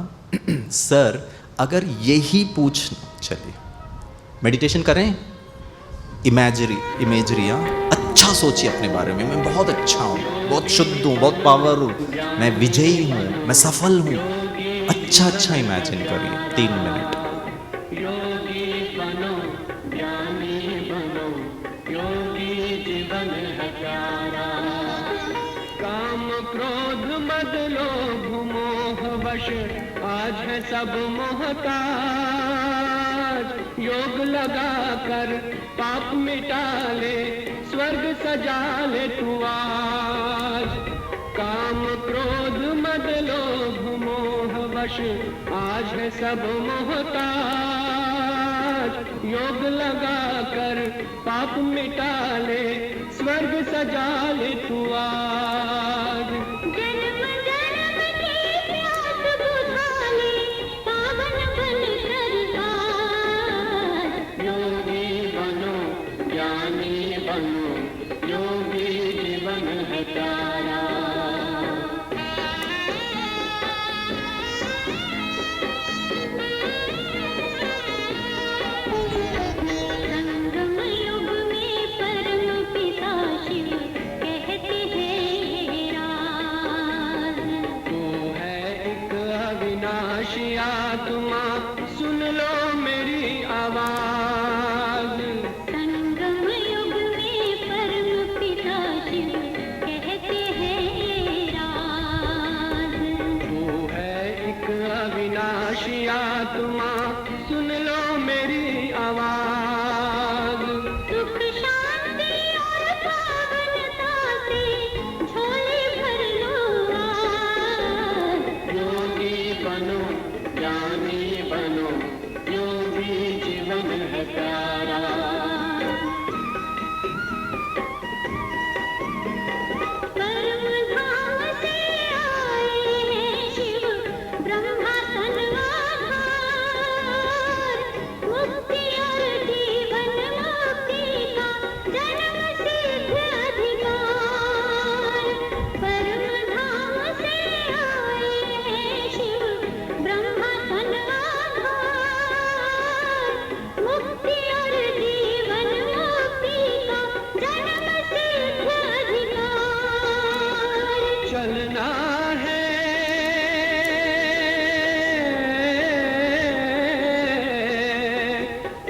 सर अगर यही पूछना, चलिए मेडिटेशन करें, इमेजरी अच्छा सोचिए अपने बारे में, मैं बहुत अच्छा हूँ, बहुत शुद्ध हूँ, बहुत पावर हूँ, मैं विजयी हूँ, मैं सफल हूँ। अच्छा इमेजिन करिए 3 मिनट।
योगी जीवन है प्यारा। काम क्रोध मद लोभ मोह वश आज है सब मोहताज। योग लगा कर पाप मिटा ले, स्वर्ग सजा ले तू आज। काम क्रोध मद लोभ मोह वश आज है सब मोहताज। योग लगा कर पाप मिटा ले, स्वर्ग सजा ले तू आज।
जन्म जन्म की प्यास बुझा ले, पावन बन कर आज।
योगी बनो ज्ञानी बनो, योगी जीवन है प्यारा।
संगम युग में परम पिता शिव कहते हैं राज।
तू है एक अविनाशी आत्मा, सुन लो मेरी आवाज।
संगम युग में परम पिता शिव कहते हैं राज।
तू है एक अविनाशी आत्मा, सुन लो मेरी आवाज।
सुख शांति और पावनता से झोले भर लो आज।
योगी बनो ज्ञानी बनो, योगी जीवन है प्यारा।
परम धाम से आए हैं शिव ब्रह्मा सन आधार। मुक्ति और जीवन मुक्ति का जन्म सिद्ध अधिकार। परम धाम से आए हैं शिव ब्रह्मा सन आधार। मुक्ति और जीवन मुक्ति का जन्म सिद्ध अधिकार।
चलना है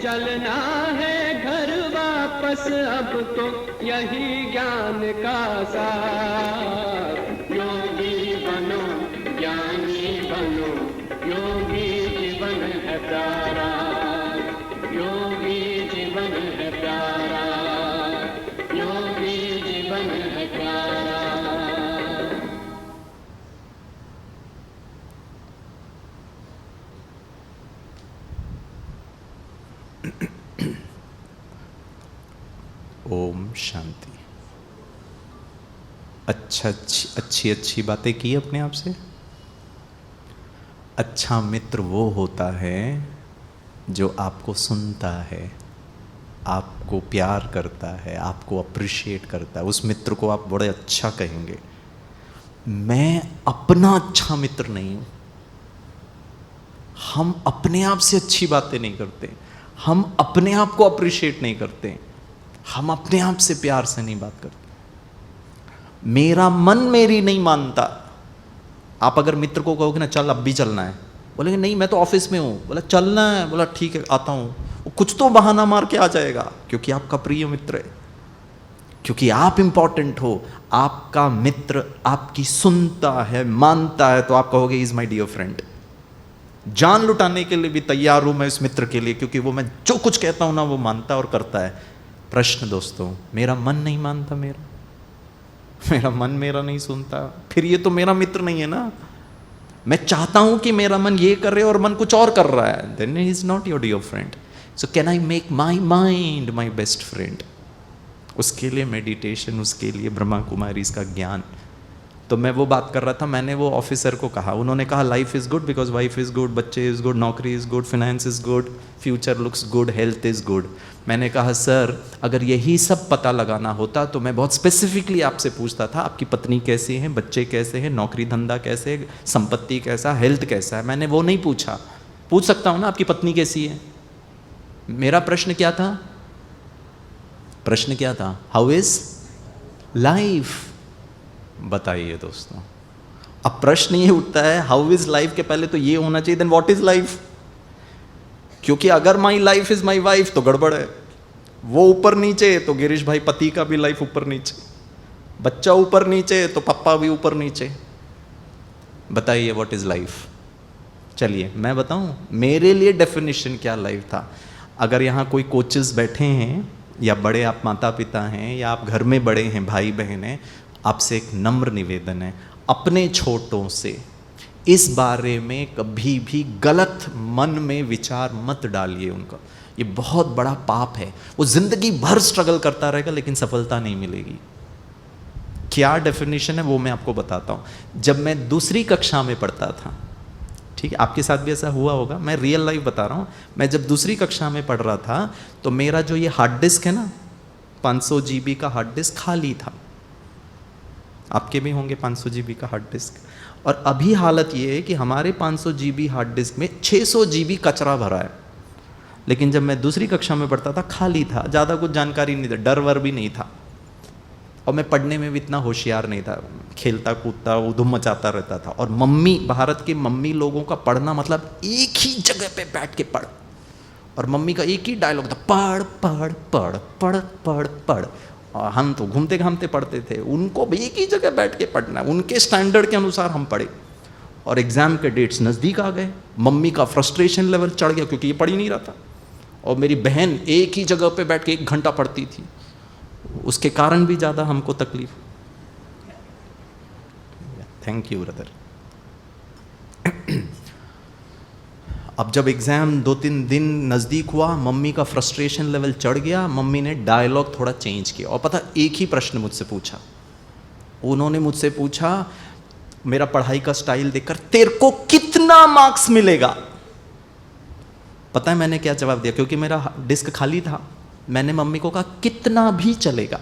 चलना है घर वापस, अब तो यही ज्ञान का सार। योगी बनो ज्ञानी बनो, योगी जीवन है प्यारा। योगी जीवन है प्यारा, योगी जीवन है प्यारा।
ओम शांति। अच्छी बातें की अपने आप से। अच्छा मित्र वो होता है जो आपको सुनता है, आपको प्यार करता है, आपको अप्रिशिएट करता है। उस मित्र को आप बड़े अच्छा कहेंगे। मैं अपना अच्छा मित्र नहीं हूं। हम अपने आप से अच्छी बातें नहीं करते, हम अपने आप को अप्रिशिएट नहीं करते, हम अपने आप से प्यार से नहीं बात करते। मेरा मन मेरी नहीं मानता। आप अगर मित्र को कहोगे ना चल अब भी चलना है, बोलेंगे नहीं मैं तो ऑफिस में हूँ। बोला चलना है, बोला ठीक है आता हूँ। वो कुछ तो बहाना मार के आ जाएगा, क्योंकि आपका प्रिय मित्र है, क्योंकि आप इंपॉर्टेंट हो। आपका मित्र आपकी सुनता है, मानता है, तो आप कहोगे इज माई डियर फ्रेंड। जान लुटाने के लिए भी तैयार हूं मैं इस मित्र के लिए, क्योंकि वो मैं जो कुछ कहता हूं ना वो मानता और करता है। प्रश्न दोस्तों, मेरा मन नहीं मानता, मेरा मन मेरा नहीं सुनता, फिर ये तो मेरा मित्र नहीं है ना। मैं चाहता हूं कि मेरा मन ये कर रहे और मन कुछ और कर रहा है, then he is not your dear friend. So can I make my mind my best friend? उसके लिए मेडिटेशन, उसके लिए ब्रह्मा कुमारी इसका ज्ञान। तो मैं वो बात कर रहा था, मैंने वो ऑफिसर को कहा, उन्होंने कहा life is good because wife is good, बच्चे इज़ गुड, नौकरी is good, finance is good, future looks good, health is good. मैंने कहा सर अगर यही सब पता लगाना होता तो मैं बहुत स्पेसिफिकली आपसे पूछता था आपकी पत्नी कैसी है, बच्चे कैसे हैं, नौकरी धंधा कैसे है, संपत्ति कैसा, हेल्थ कैसा है। मैंने वो नहीं पूछा। पूछ सकता हूँ ना आपकी पत्नी कैसी है। मेरा प्रश्न क्या था? प्रश्न क्या था? How is life? बताइए दोस्तों। अब प्रश्न ये उठता है हाउ इज लाइफ के पहले तो ये होना चाहिए देन व्हाट इज लाइफ। क्योंकि अगर my life is my wife तो गड़बड़ है। वो ऊपर नीचे तो गिरीश भाई पति का भी लाइफ ऊपर नीचे, बच्चा ऊपर नीचे तो पापा भी ऊपर नीचे। बताइए व्हाट इज लाइफ? चलिए मैं बताऊं मेरे लिए डेफिनेशन क्या लाइफ था। अगर यहाँ कोई कोचेस बैठे हैं या बड़े आप माता पिता हैं या आप घर में बड़े हैं, भाई बहन हैं, आपसे एक नम्र निवेदन है, अपने छोटों से इस बारे में कभी भी गलत मन में विचार मत डालिए उनका। ये बहुत बड़ा पाप है। वो जिंदगी भर स्ट्रगल करता रहेगा लेकिन सफलता नहीं मिलेगी। क्या डेफिनेशन है वो मैं आपको बताता हूँ। जब मैं दूसरी कक्षा में पढ़ता था, ठीक है, आपके साथ भी ऐसा हुआ होगा, मैं रियल लाइफ बता रहा हूँ। मैं जब दूसरी कक्षा में पढ़ रहा था तो मेरा जो ये हार्ड डिस्क है ना, 500 GB का हार्ड डिस्क खाली था। आपके भी होंगे 500 GB का हार्ड डिस्क। और अभी हालत ये है कि हमारे 500 GB हार्ड डिस्क में 600 GB कचरा भरा है। लेकिन जब मैं दूसरी कक्षा में पढ़ता था खाली था, ज़्यादा कुछ जानकारी नहीं था, डर वर भी नहीं था, और मैं पढ़ने में भी इतना होशियार नहीं था, खेलता कूदता उधम मचाता रहता था। और मम्मी, भारत के मम्मी लोगों का पढ़ना मतलब एक ही जगह पे बैठ के पढ़, और मम्मी का एक ही डायलॉग था, पढ़ पढ़ पढ़ पढ़ पढ़ पढ़। और हम तो घूमते घामते पढ़ते थे, उनको भी एक ही जगह बैठ के पढ़ना, उनके स्टैंडर्ड के अनुसार हम पढ़े। और एग्ज़ाम के डेट्स नज़दीक आ गए, मम्मी का फ्रस्ट्रेशन लेवल चढ़ गया क्योंकि ये पढ़ ही नहीं रहा था। और मेरी बहन एक ही जगह पे बैठ के 1 घंटा पढ़ती थी, उसके कारण भी ज़्यादा हमको तकलीफ। Thank you brother. अब जब एग्ज़ाम 2-3 दिन नज़दीक हुआ, मम्मी का फ्रस्ट्रेशन लेवल चढ़ गया। मम्मी ने डायलॉग थोड़ा चेंज किया और पता एक ही प्रश्न मुझसे पूछा। उन्होंने मुझसे पूछा, मेरा पढ़ाई का स्टाइल देखकर, तेरे को कितना मार्क्स मिलेगा? पता है मैंने क्या जवाब दिया? क्योंकि मेरा डिस्क खाली था, मैंने मम्मी को कहा कितना भी चलेगा,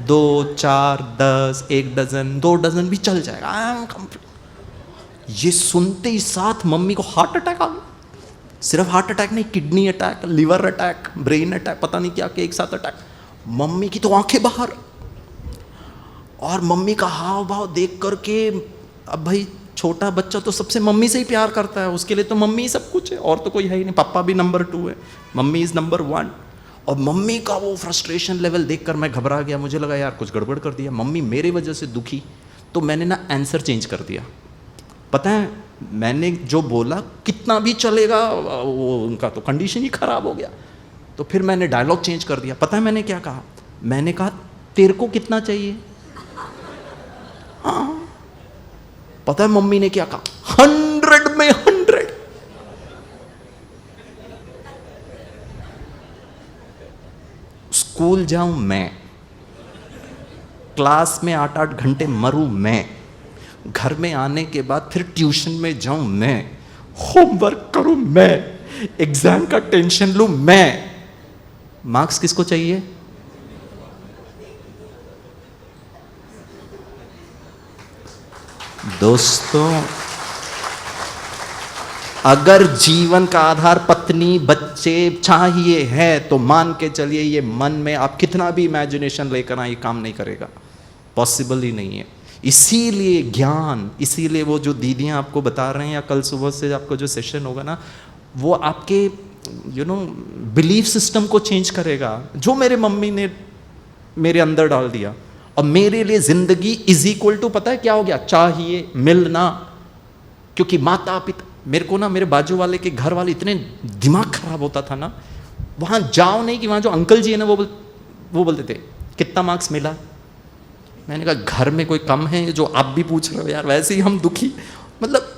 2, 4, 10, 1 डजन, 2 डजन भी चल जाएगा, आई एम कंप्लीट। ये सुनते ही साथ मम्मी को हार्ट अटैक आ गया। सिर्फ हार्ट अटैक नहीं, kidney attack, liver attack, brain attack, पता नहीं क्या के एक साथ अटैक। मम्मी की तो आंखें बाहर। और मम्मी का हाव भाव देख करके, अब भाई छोटा बच्चा तो सबसे मम्मी से ही प्यार करता है, उसके लिए तो मम्मी ही सब कुछ है, और तो कोई है ही नहीं। पापा भी नंबर 2 है, मम्मी इज़ नंबर 1। और मम्मी का वो फ्रस्ट्रेशन लेवल देखकर मैं घबरा गया। मुझे लगा यार कुछ गड़बड़ कर दिया, मम्मी मेरे वजह से दुखी। तो मैंने ना आंसर चेंज कर दिया। पता है मैंने जो बोला कितना भी चलेगा, वो उनका तो कंडीशन ही खराब हो गया। तो फिर मैंने डायलॉग चेंज कर दिया। पता है मैंने क्या कहा? मैंने कहा तेरे को कितना चाहिए? हाँ। पता है मम्मी ने क्या कहा? 100 में 100। स्कूल जाऊं मैं, क्लास में 8-8 घंटे मरूं मैं, घर में आने के बाद फिर ट्यूशन में जाऊं मैं, होमवर्क करूं मैं, एग्जाम का टेंशन लूं मैं, मार्क्स किसको चाहिए? दोस्तों, अगर जीवन का आधार पत्नी बच्चे चाहिए है तो मान के चलिए ये मन में आप कितना भी इमेजिनेशन लेकर आए, काम नहीं करेगा, पॉसिबल ही नहीं है। इसीलिए ज्ञान, इसीलिए वो जो दीदियां आपको बता रहे हैं या कल सुबह से आपको जो सेशन होगा ना, वो आपके बिलीफ सिस्टम को चेंज करेगा, जो मेरे मम्मी ने मेरे अंदर डाल दिया। और मेरे लिए जिंदगी इज इक्वल टू, पता है क्या हो गया? चाहिए, मिलना। क्योंकि माता पिता, मेरे को ना मेरे बाजू वाले के घर वाले इतने दिमाग खराब होता था ना, वहाँ जाओ नहीं कि वहाँ जो अंकल जी है ना वो बोलते थे कितना मार्क्स मिला। मैंने कहा घर में कोई कम है जो आप भी पूछ रहे हो यार, वैसे ही हम दुखी। मतलब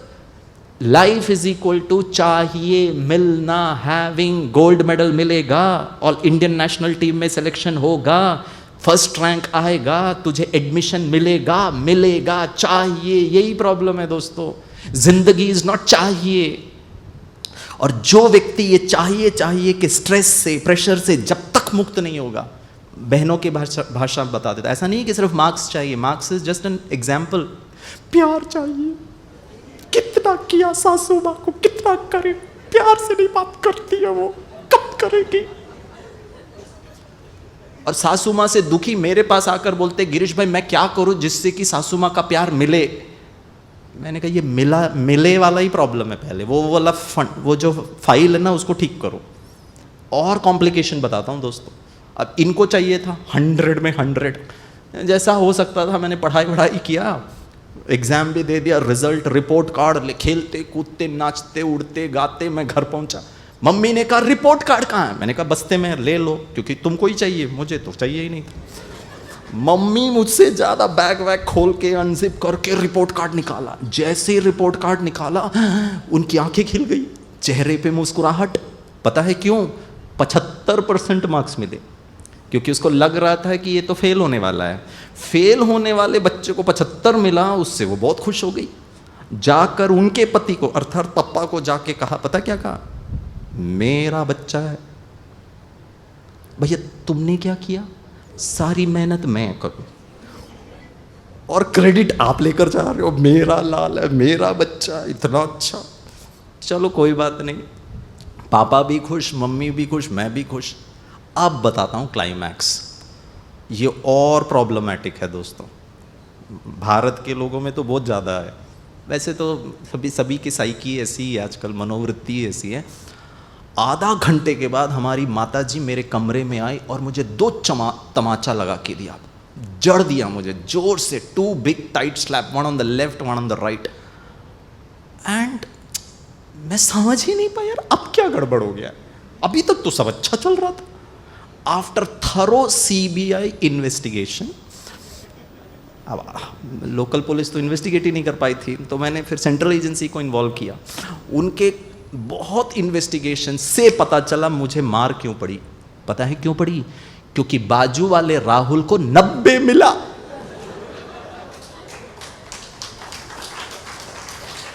लाइफ इज इक्वल टू चाहिए, मिलना, हैविंग। गोल्ड मेडल मिलेगा और इंडियन नेशनल टीम में सिलेक्शन होगा, फर्स्ट रैंक आएगा, तुझे एडमिशन मिलेगा, चाहिए। यही प्रॉब्लम है दोस्तों, जिंदगी इज नॉट चाहिए। और जो व्यक्ति ये चाहिए के स्ट्रेस से, प्रेशर से जब तक मुक्त नहीं होगा, बहनों की भाषा बता देता, ऐसा नहीं है कि सिर्फ मार्क्स चाहिए, marks is just an example. प्यार चाहिए, कितना किया सासू माँ को, कितना करे, प्यार से नहीं बात करती है वो, कब करेगी? और सासू माँ से दुखी मेरे पास आकर बोलते गिरीश भाई मैं क्या करूं जिससे कि सासू माँ का प्यार मिले। मैंने कहा ये मिले वाला ही प्रॉब्लम है, पहले वो वाला फंड, वो जो फाइल है ना उसको ठीक करो। और कॉम्प्लिकेशन बताता हूँ दोस्तों। अब इनको चाहिए था 100 में 100, जैसा हो सकता था मैंने पढ़ाई किया, एग्जाम भी दे दिया, रिजल्ट रिपोर्ट कार्ड खेलते कूदते नाचते उड़ते गाते मैं घर पहुंचा। मम्मी ने कहा रिपोर्ट कार्ड कहाँ है? मैंने कहा बस्ते में, ले लो, क्योंकि तुमको ही चाहिए, मुझे तो चाहिए ही नहीं था। मम्मी मुझसे ज़्यादा बैग वैग खोल के अनजिप करके रिपोर्ट कार्ड निकाला। जैसे ही रिपोर्ट कार्ड निकाला उनकी आंखें खिल गई, चेहरे पे मुस्कुराहट। पता है क्यों? 75% मार्क्स मिले, क्योंकि उसको लग रहा था कि ये तो फेल होने वाला है। फेल होने वाले बच्चे को 75 मिला, उससे वो बहुत खुश हो गई। जाकर उनके पति को अर्थात पापा को जाके कहा, पता क्या कहा? मेरा बच्चा है। भैया तुमने क्या किया? सारी मेहनत मैं करूं और क्रेडिट आप लेकर जा रहे हो। मेरा लाल है, मेरा बच्चा है, इतना अच्छा। चलो कोई बात नहीं, पापा भी खुश, मम्मी भी खुश, मैं भी खुश। अब बताता हूँ क्लाइमैक्स। ये और प्रॉब्लमेटिक है दोस्तों, भारत के लोगों में तो बहुत ज़्यादा है। वैसे तो सभी की साइकी ऐसी है आजकल, मनोवृत्ति ऐसी है। आधा घंटे के बाद हमारी माताजी मेरे कमरे में आई और मुझे 2 तमाचा लगा के दिया, जड़ दिया मुझे जोर से। 2 big tight slap, one on the left one on the right. And मैं समझ ही नहीं पाया यार अब क्या गड़बड़ हो गया। अभी तक तो सब अच्छा चल रहा था। आफ्टर थरो CBI इन्वेस्टिगेशन, अब लोकल पुलिस तो इन्वेस्टिगेट ही नहीं कर पाई थी, तो मैंने फिर सेंट्रल एजेंसी को इन्वॉल्व किया। उनके बहुत इन्वेस्टिगेशन से पता चला मुझे मार क्यों पड़ी। पता है क्यों पड़ी? क्योंकि बाजू वाले राहुल को 90 मिला।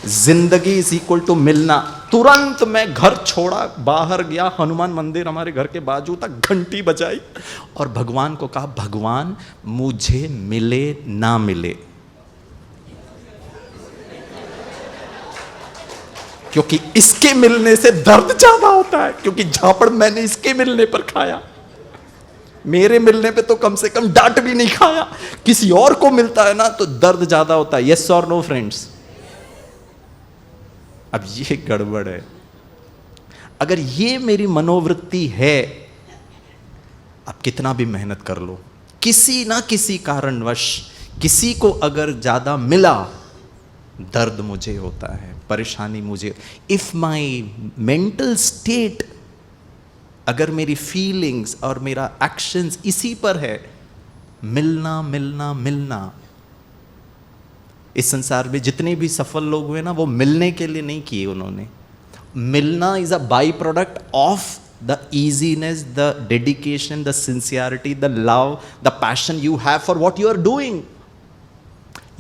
जिंदगी इज इक्वल टू मिलना। तुरंत मैं घर छोड़ा, बाहर गया, हनुमान मंदिर हमारे घर के बाजू तक घंटी बजाई और भगवान को कहा, भगवान मुझे मिले ना मिले, क्योंकि इसके मिलने से दर्द ज्यादा होता है, क्योंकि झापड़ मैंने इसके मिलने पर खाया, मेरे मिलने पे तो कम से कम डांट भी नहीं खाया। किसी और को मिलता है ना तो दर्द ज्यादा होता है। यस और नो फ्रेंड्स? अब ये गड़बड़ है। अगर ये मेरी मनोवृत्ति है, आप कितना भी मेहनत कर लो, किसी ना किसी कारणवश किसी को अगर ज्यादा मिला, दर्द मुझे होता है, परेशानी मुझे। इफ माई मेंटल स्टेट, अगर मेरी फीलिंग्स और मेरा एक्शंस इसी पर है, मिलना मिलना मिलना। इस संसार में जितने भी सफल लोग हुए ना, वो मिलने के लिए नहीं किए उन्होंने। मिलना is a by product of the easiness, the dedication, the sincerity, the love, the passion you have for what you are doing.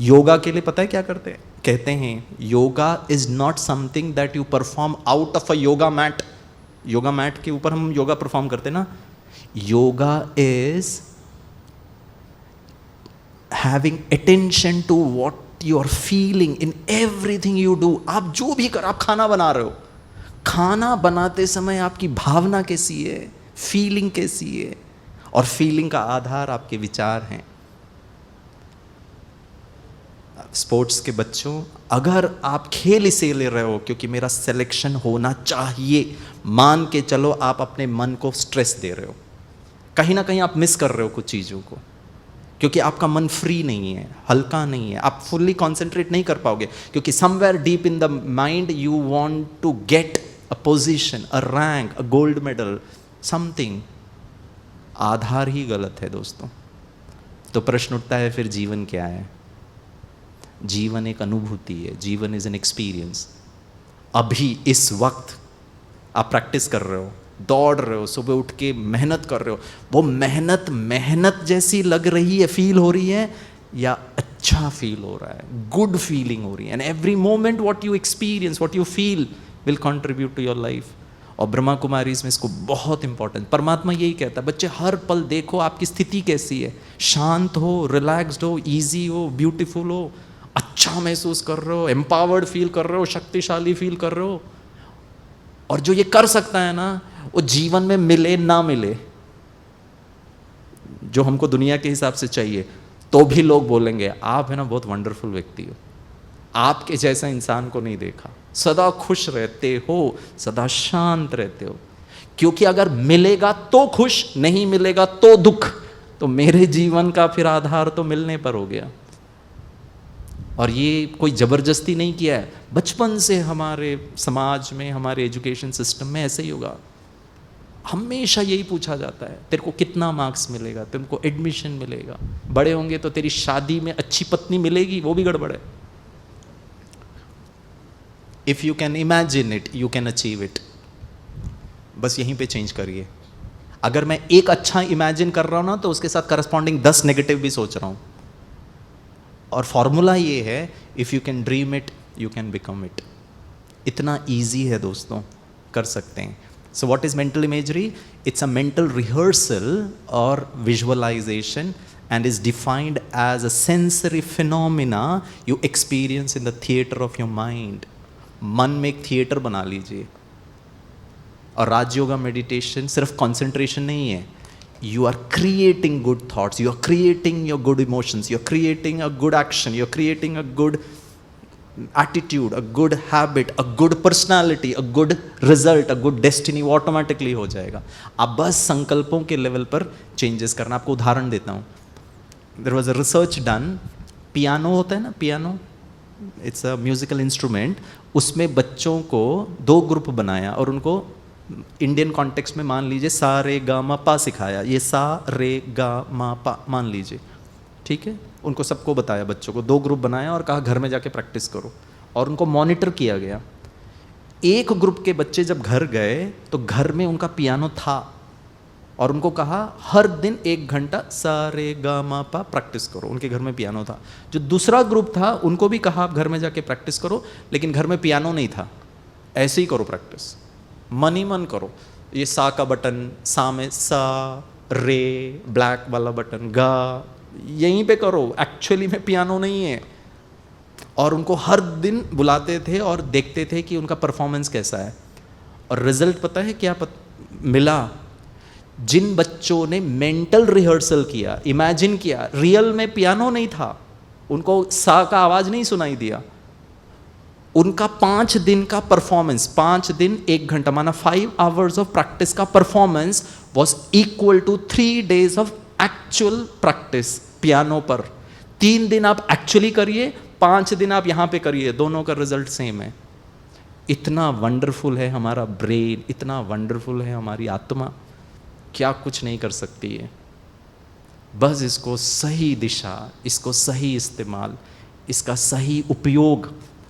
Yoga के लिए पता है क्या करते हैं? कहते हैं yoga is not something that you perform out of a yoga mat. Yoga mat के ऊपर हम योगा परफॉर्म करते हैं ना। Yoga is having attention to what you are feeling in everything you do. आप जो भी कर, आप खाना बना रहे हो, खाना बनाते समय आपकी भावना कैसी है, फीलिंग कैसी है, और फीलिंग का आधार आपके विचार हैं। स्पोर्ट्स के बच्चों, अगर आप खेल इसे ले रहे हो क्योंकि मेरा सिलेक्शन होना चाहिए, मान के चलो आप अपने मन को स्ट्रेस दे रहे हो, कहीं ना कहीं आप मिस कर रहे हो कुछ चीज़ों को, क्योंकि आपका मन फ्री नहीं है, हल्का नहीं है, आप फुल्ली कॉन्सेंट्रेट नहीं कर पाओगे, क्योंकि somewhere deep in the mind you want to get a position, a rank, a gold medal, something. आधार ही गलत है दोस्तों। तो प्रश्न उठता है फिर जीवन क्या है? जीवन एक अनुभूति है, जीवन इज एन एक्सपीरियंस। अभी इस वक्त आप प्रैक्टिस कर रहे हो, दौड़ रहे हो, सुबह उठ के मेहनत कर रहे हो, वो मेहनत जैसी लग रही है, फील हो रही है, या अच्छा फील हो रहा है, गुड फीलिंग हो रही है। And every moment what you experience, what you feel will contribute to your life. और ब्रह्मा कुमारीज में इसको बहुत इंपॉर्टेंट, परमात्मा यही कहता है, बच्चे हर पल देखो आपकी स्थिति कैसी है, शांत हो, रिलैक्स्ड हो, ईजी हो, ब्यूटीफुल हो, अच्छा महसूस कर रहे हो, एम्पावर्ड फील कर रहे हो, शक्तिशाली फील कर रहे हो। और जो ये कर सकता है ना, वो जीवन में मिले ना मिले, जो हमको दुनिया के हिसाब से चाहिए, तो भी लोग बोलेंगे आप है ना बहुत वंडरफुल व्यक्ति हो, आपके जैसा इंसान को नहीं देखा, सदा खुश रहते हो, सदा शांत रहते हो। क्योंकि अगर मिलेगा तो खुश, नहीं मिलेगा तो दुख, तो मेरे जीवन का फिर आधार तो मिलने पर हो गया। और ये कोई जबरदस्ती नहीं किया है, बचपन से हमारे समाज में, हमारे एजुकेशन सिस्टम में ऐसे ही होगा। हमेशा यही पूछा जाता है, तेरे को कितना मार्क्स मिलेगा, तुमको एडमिशन मिलेगा, बड़े होंगे तो तेरी शादी में अच्छी पत्नी मिलेगी, वो भी गड़बड़ है। If you can imagine it you can achieve it. बस यहीं पे चेंज करिए। अगर मैं एक अच्छा इमेजिन कर रहा हूं ना, तो उसके साथ करस्पॉन्डिंग 10 नेगेटिव भी सोच रहा हूं। और फॉर्मूला ये है, if you can dream it you can become it. इतना ईजी है दोस्तों, कर सकते हैं। So what is mental imagery? It's a mental rehearsal और visualisation and is defined as a sensory phenomena you experience in the theater of your mind. मन में एक थिएटर बना लीजिए। और राजयोगा मेडिटेशन सिर्फ कंसंट्रेशन नहीं है, you are creating good thoughts, you are creating your good emotions, you are creating a good action, you are creating a good attitude, a good habit, a good personality, a good result, a good destiny, वो automatically हो जाएगा। आप बस संकल्पों के level पर changes करना। आपको उदाहरण देता हूँ। There was a research done, piano होता है ना, piano, it's a musical instrument. उसमें बच्चों को 2 ग्रुप बनाया और उनको इंडियन कॉन्टेक्स्ट में मान लीजिए सा रे गा मा पा सिखाया। ये सा रे गा मा पा मान लीजिए, ठीक है। उनको सबको बताया, बच्चों को 2 ग्रुप बनाया और कहा घर में जाके प्रैक्टिस करो, और उनको मॉनिटर किया गया। एक ग्रुप के बच्चे जब घर गए तो घर में उनका पियानो था और उनको कहा हर दिन 1 घंटा सा रे गा मा पा प्रैक्टिस करो। उनके घर में पियानो था। जो दूसरा ग्रुप था उनको भी कहा आप घर में जाके प्रैक्टिस करो, लेकिन घर में पियानो नहीं था, ऐसे ही करो प्रैक्टिस, मन ही मन करो। ये सा का बटन, सा में सा, रे ब्लैक वाला बटन, गा यहीं पे करो, एक्चुअली में पियानो नहीं है। और उनको हर दिन बुलाते थे और देखते थे कि उनका परफॉर्मेंस कैसा है। और रिजल्ट पता है क्या मिला? जिन बच्चों ने मेंटल रिहर्सल किया, इमेजिन किया, रियल में पियानो नहीं था, उनको सा का आवाज नहीं सुनाई दिया, उनका 5 दिन का परफॉर्मेंस, 5 दिन 1 घंटा माना 5 आवर्स ऑफ प्रैक्टिस का performance was equal to 3 days of actual practice piano पर। 3 दिन आप एक्चुअली करिए, 5 दिन आप यहाँ पे करिए, दोनों का रिजल्ट सेम है। इतना वंडरफुल है हमारा ब्रेन, इतना वंडरफुल है हमारी आत्मा, क्या कुछ नहीं कर सकती है। बस इसको सही दिशा, इसको सही इस्तेमाल, इसका सही उपयोग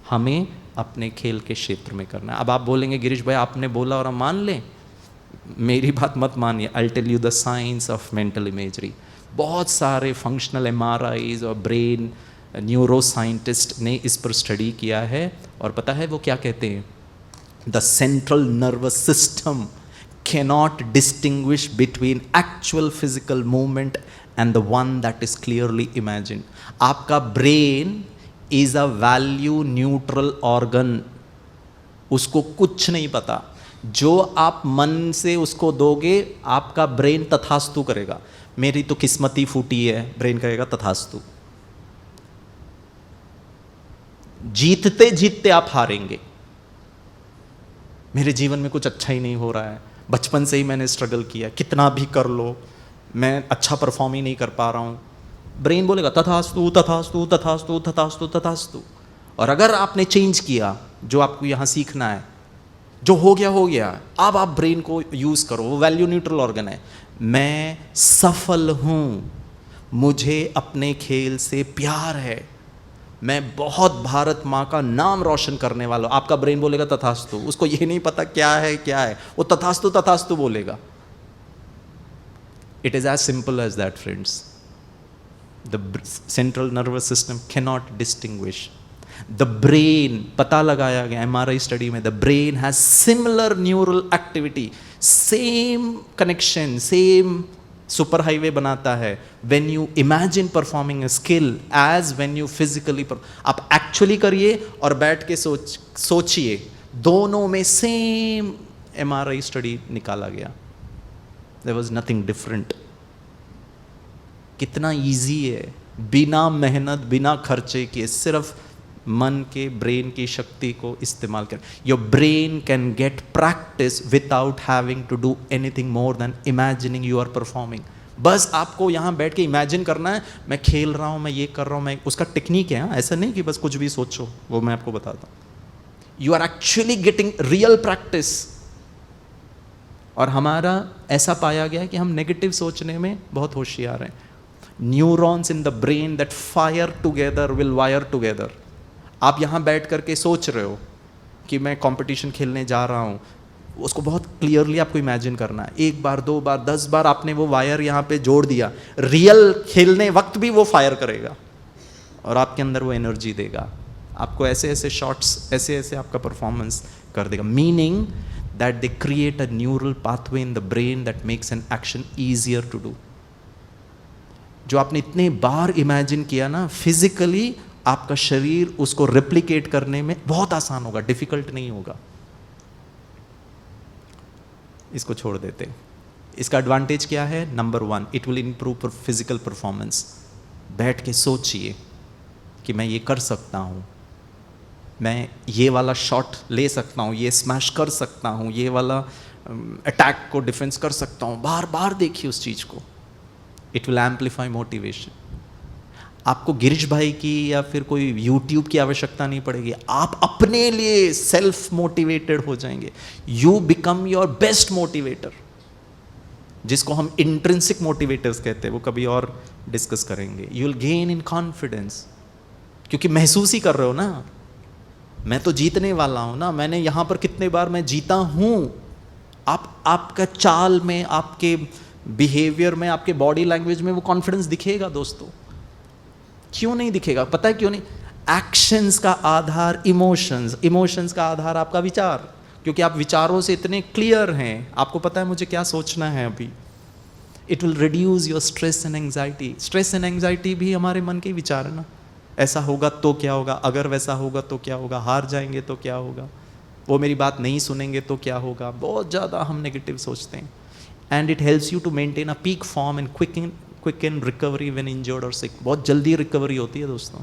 हमें अपने खेल के क्षेत्र में करना है। अब आप बोलेंगे गिरीश भाई आपने बोला और हम मान लें, मेरी बात मत मानिए। I tell you the science of mental imagery. बहुत सारे फंक्शनल MRIs और ब्रेन न्यूरो साइंटिस्ट ने इस पर स्टडी किया है, और पता है वो क्या कहते हैं? The central nervous system cannot distinguish between actual physical movement and the one that is clearly imagined. आपका brain is a value neutral organ, उसको कुछ नहीं पता। जो आप मन से उसको दोगे आपका ब्रेन तथास्तु करेगा। मेरी तो किस्मत ही फूटी है, ब्रेन कहेगा तथास्तु। जीतते जीतते आप हारेंगे। मेरे जीवन में कुछ अच्छा ही नहीं हो रहा है, बचपन से ही मैंने स्ट्रगल किया, कितना भी कर लो मैं अच्छा परफॉर्म ही नहीं कर पा रहा हूँ। ब्रेन बोलेगा तथास्तु तथास्तु तथास्तु तथास्तु तथास्तु। और अगर आपने चेंज किया, जो आपको यहाँ सीखना है, जो हो गया, अब आप ब्रेन को यूज़ करो, वो वैल्यू न्यूट्रल ऑर्गन है। मैं सफल हूँ, मुझे अपने खेल से प्यार है, मैं बहुत भारत माँ का नाम रोशन करने वाला हूँ। आपका ब्रेन बोलेगा तथास्तु। उसको ये नहीं पता क्या है, वो तथास्तु तथास्तु बोलेगा। It is as simple as that friends. The central nervous system cannot distinguish. The brain, पता लगाया गया MRI स्टडी में, the brain has similar neural activity, same connection, same superhighway बनाता है when you imagine performing a skill as when you physically. आप actually करिए और बैठ के सोचिए, दोनों में सेम MRI स्टडी निकाला गया। There was nothing different. कितना इजी है, बिना मेहनत, बिना खर्चे के, सिर्फ मन के ब्रेन की शक्ति को इस्तेमाल करें। Your brain can get practice without having to do anything more than imagining you are performing. बस आपको यहाँ बैठ के इमेजिन करना है, मैं खेल रहा हूँ, मैं ये कर रहा हूँ, मैं उसका टेक्निक है। ऐसा नहीं कि बस कुछ भी सोचो, वो मैं आपको बताता हूँ। You are actually getting real practice. और हमारा ऐसा पाया गया है कि हम नेगेटिव सोचने में बहुत होशियार हैं। Neurons in the brain that fire together will wire together. आप यहाँ बैठ करके सोच रहे हो कि मैं कंपटीशन खेलने जा रहा हूँ, उसको बहुत क्लियरली आपको इमेजिन करना है। 1 बार 2 बार 10 बार आपने वो वायर यहाँ पे जोड़ दिया, रियल खेलने वक्त भी वो फायर करेगा और आपके अंदर वो एनर्जी देगा। आपको ऐसे ऐसे शॉट्स, ऐसे ऐसे आपका परफॉर्मेंस कर देगा। Meaning that they create a neural pathway in the brain that makes an action easier to do. जो आपने इतने बार इमेजिन किया ना, फिजिकली आपका शरीर उसको रेप्लिकेट करने में बहुत आसान होगा, डिफिकल्ट नहीं होगा। इसको छोड़ देते। इसका एडवांटेज क्या है? Number 1, it will improve physical performance. बैठ के सोचिए कि मैं ये कर सकता हूँ, मैं ये वाला शॉट ले सकता हूँ, ये स्मैश कर सकता हूँ, ये वाला अटैक को डिफेंस कर सकता हूँ। बार बार देखिए उस चीज़ को। It will amplify motivation. आपको गिरीश भाई की या फिर कोई यूट्यूब की आवश्यकता नहीं पड़ेगी, आप अपने लिए सेल्फ मोटिवेटेड हो जाएंगे। You become your best motivator, जिसको हम इंट्रिंसिक मोटिवेटर्स कहते हैं, वो कभी और डिस्कस करेंगे। You will gain in confidence, क्योंकि महसूस ही कर रहे हो ना, मैं तो जीतने वाला हूं ना, मैंने यहां पर कितने बार मैं जीता हूं। आपका चाल में, आपके बिहेवियर में, आपके बॉडी लैंग्वेज में वो कॉन्फिडेंस दिखेगा दोस्तों। क्यों नहीं दिखेगा? पता है क्यों नहीं? एक्शंस का आधार इमोशंस, इमोशंस का आधार आपका विचार। क्योंकि आप विचारों से इतने क्लियर हैं, आपको पता है मुझे क्या सोचना है अभी। It will reduce your stress and anxiety. Stress and anxiety भी हमारे मन के विचार है ना। ऐसा होगा तो क्या होगा, अगर वैसा होगा तो क्या होगा, हार जाएंगे तो क्या होगा, वो मेरी बात नहीं सुनेंगे तो क्या होगा। बहुत ज़्यादा हम नेगेटिव सोचते हैं। And it helps you to maintain a peak form and quick in recovery when injured और सिक। बहुत जल्दी रिकवरी होती है दोस्तों,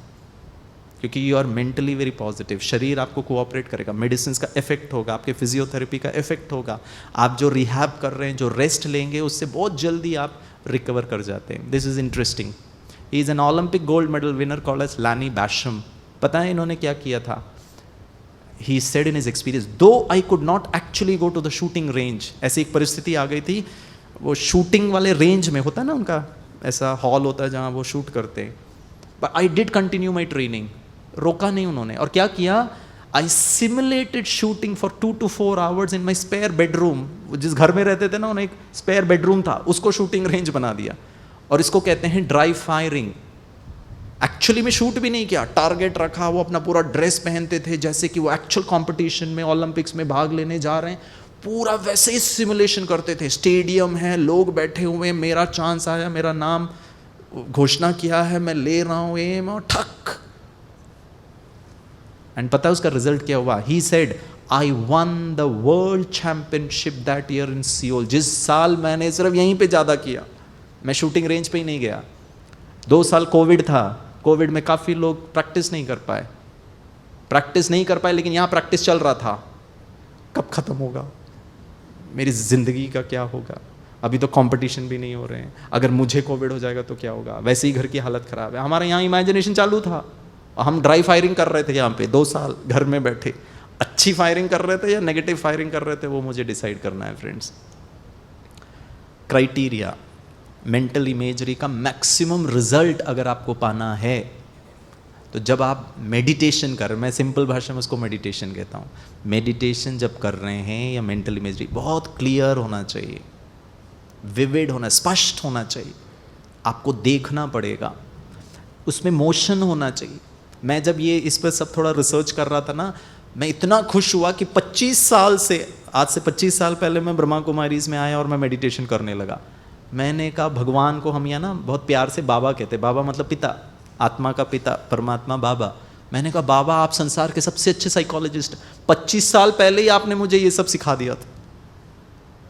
क्योंकि you are mentally very positive. शरीर आपको कोऑपरेट करेगा, मेडिसिन का इफेक्ट होगा, आपके फिजियोथेरेपी का इफेक्ट होगा, आप जो रिहैब कर रहे हैं, जो रेस्ट लेंगे, उससे बहुत जल्दी आप रिकवर कर जाते हैं। This is interesting. He is an Olympic gold medal winner called as Lanny Bassham. पता है इन्होंने क्या किया था? He said in his experience, though I could not actually go to the shooting range. ऐसी एक परिस्थिति आ गई थी, वो शूटिंग वाले रेंज में होता है ना, उनका ऐसा हॉल होता है जहाँ वो शूट करते हैं, but I did continue my training. रोका नहीं उन्होंने। और क्या किया? I simulated shooting for 2 to 4 hours in my spare bedroom. जिस घर में रहते थे ना, उन्हें एक स्पेयर बेडरूम था, उसको शूटिंग रेंज बना दिया। और इसको कहते हैं ड्राई फायरिंग। एक्चुअली में शूट भी नहीं किया, टारगेट रखा, वो अपना पूरा ड्रेस पहनते थे जैसे कि वो एक्चुअल कंपटीशन में, ओलंपिक्स में भाग लेने जा रहे हैं, पूरा वैसे ही सिमुलेशन करते थे। स्टेडियम है, लोग बैठे हुए, मेरा चांस आया, मेरा नाम घोषणा किया है, मैं ले रहा हूं एम, और ठक। एंड पता है उसका रिजल्ट क्या हुआ? He said I one the world championship that year in Seoul. जिस साल मैंने सिर्फ यहीं पे ज़्यादा किया, मैं शूटिंग रेंज पे ही नहीं गया। 2 साल कोविड था, कोविड में काफ़ी लोग प्रैक्टिस नहीं कर पाए, लेकिन यहाँ प्रैक्टिस चल रहा था। कब ख़त्म होगा? मेरी ज़िंदगी का क्या होगा? अभी तो कंपटीशन भी नहीं हो रहे हैं, अगर मुझे कोविड हो जाएगा तो क्या होगा? वैसे ही घर की हालत ख़राब है। हमारे यहाँ इमेजिनेशन चालू था, हम ड्राई फायरिंग कर रहे थे यहाँ पे 2 साल घर में बैठे। अच्छी फायरिंग कर रहे थे या नेगेटिव फायरिंग कर रहे थे, वो मुझे डिसाइड करना है फ्रेंड्स। क्राइटेरिया, मेंटल इमेजरी का मैक्सिमम रिजल्ट अगर आपको पाना है, तो जब आप मेडिटेशन कर, मैं सिंपल भाषा में उसको मेडिटेशन कहता हूँ, मेडिटेशन जब कर रहे हैं या मेंटल इमेजरी, बहुत क्लियर होना चाहिए, विविड होना, स्पष्ट होना चाहिए। आपको देखना पड़ेगा, उसमें मोशन होना चाहिए। मैं जब ये इस पर सब थोड़ा रिसर्च कर रहा था ना, मैं इतना खुश हुआ कि 25 साल से, आज से 25 साल पहले मैं ब्रह्मा कुमारीज में आया और मैं मेडिटेशन करने लगा। मैंने कहा भगवान को हम यहाँ ना बहुत प्यार से बाबा कहते, बाबा मतलब पिता, आत्मा का पिता, परमात्मा बाबा। मैंने कहा बाबा आप संसार के सबसे अच्छे साइकोलॉजिस्ट, 25 साल पहले ही आपने मुझे ये सब सिखा दिया था।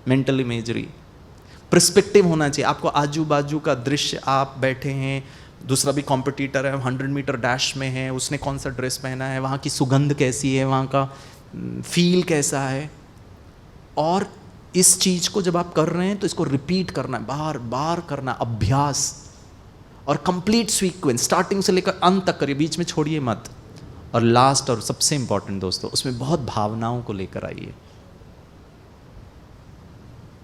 मेंटल इमेजरी, पर्सपेक्टिव होना चाहिए आपको, आजू बाजू का दृश्य, आप बैठे हैं, दूसरा भी कॉम्पिटिटर है, 100 मीटर डैश में है, उसने कौन सा ड्रेस पहना है, वहाँ की सुगंध कैसी है, वहाँ का फील कैसा है। और इस चीज़ को जब आप कर रहे हैं तो इसको रिपीट करना है, बार बार करना, अभ्यास। और कंप्लीट सीक्वेंस स्टार्टिंग से लेकर अंत तक करिए, बीच में छोड़िए मत। और लास्ट और सबसे इंपॉर्टेंट दोस्तों, उसमें बहुत भावनाओं को लेकर आइए।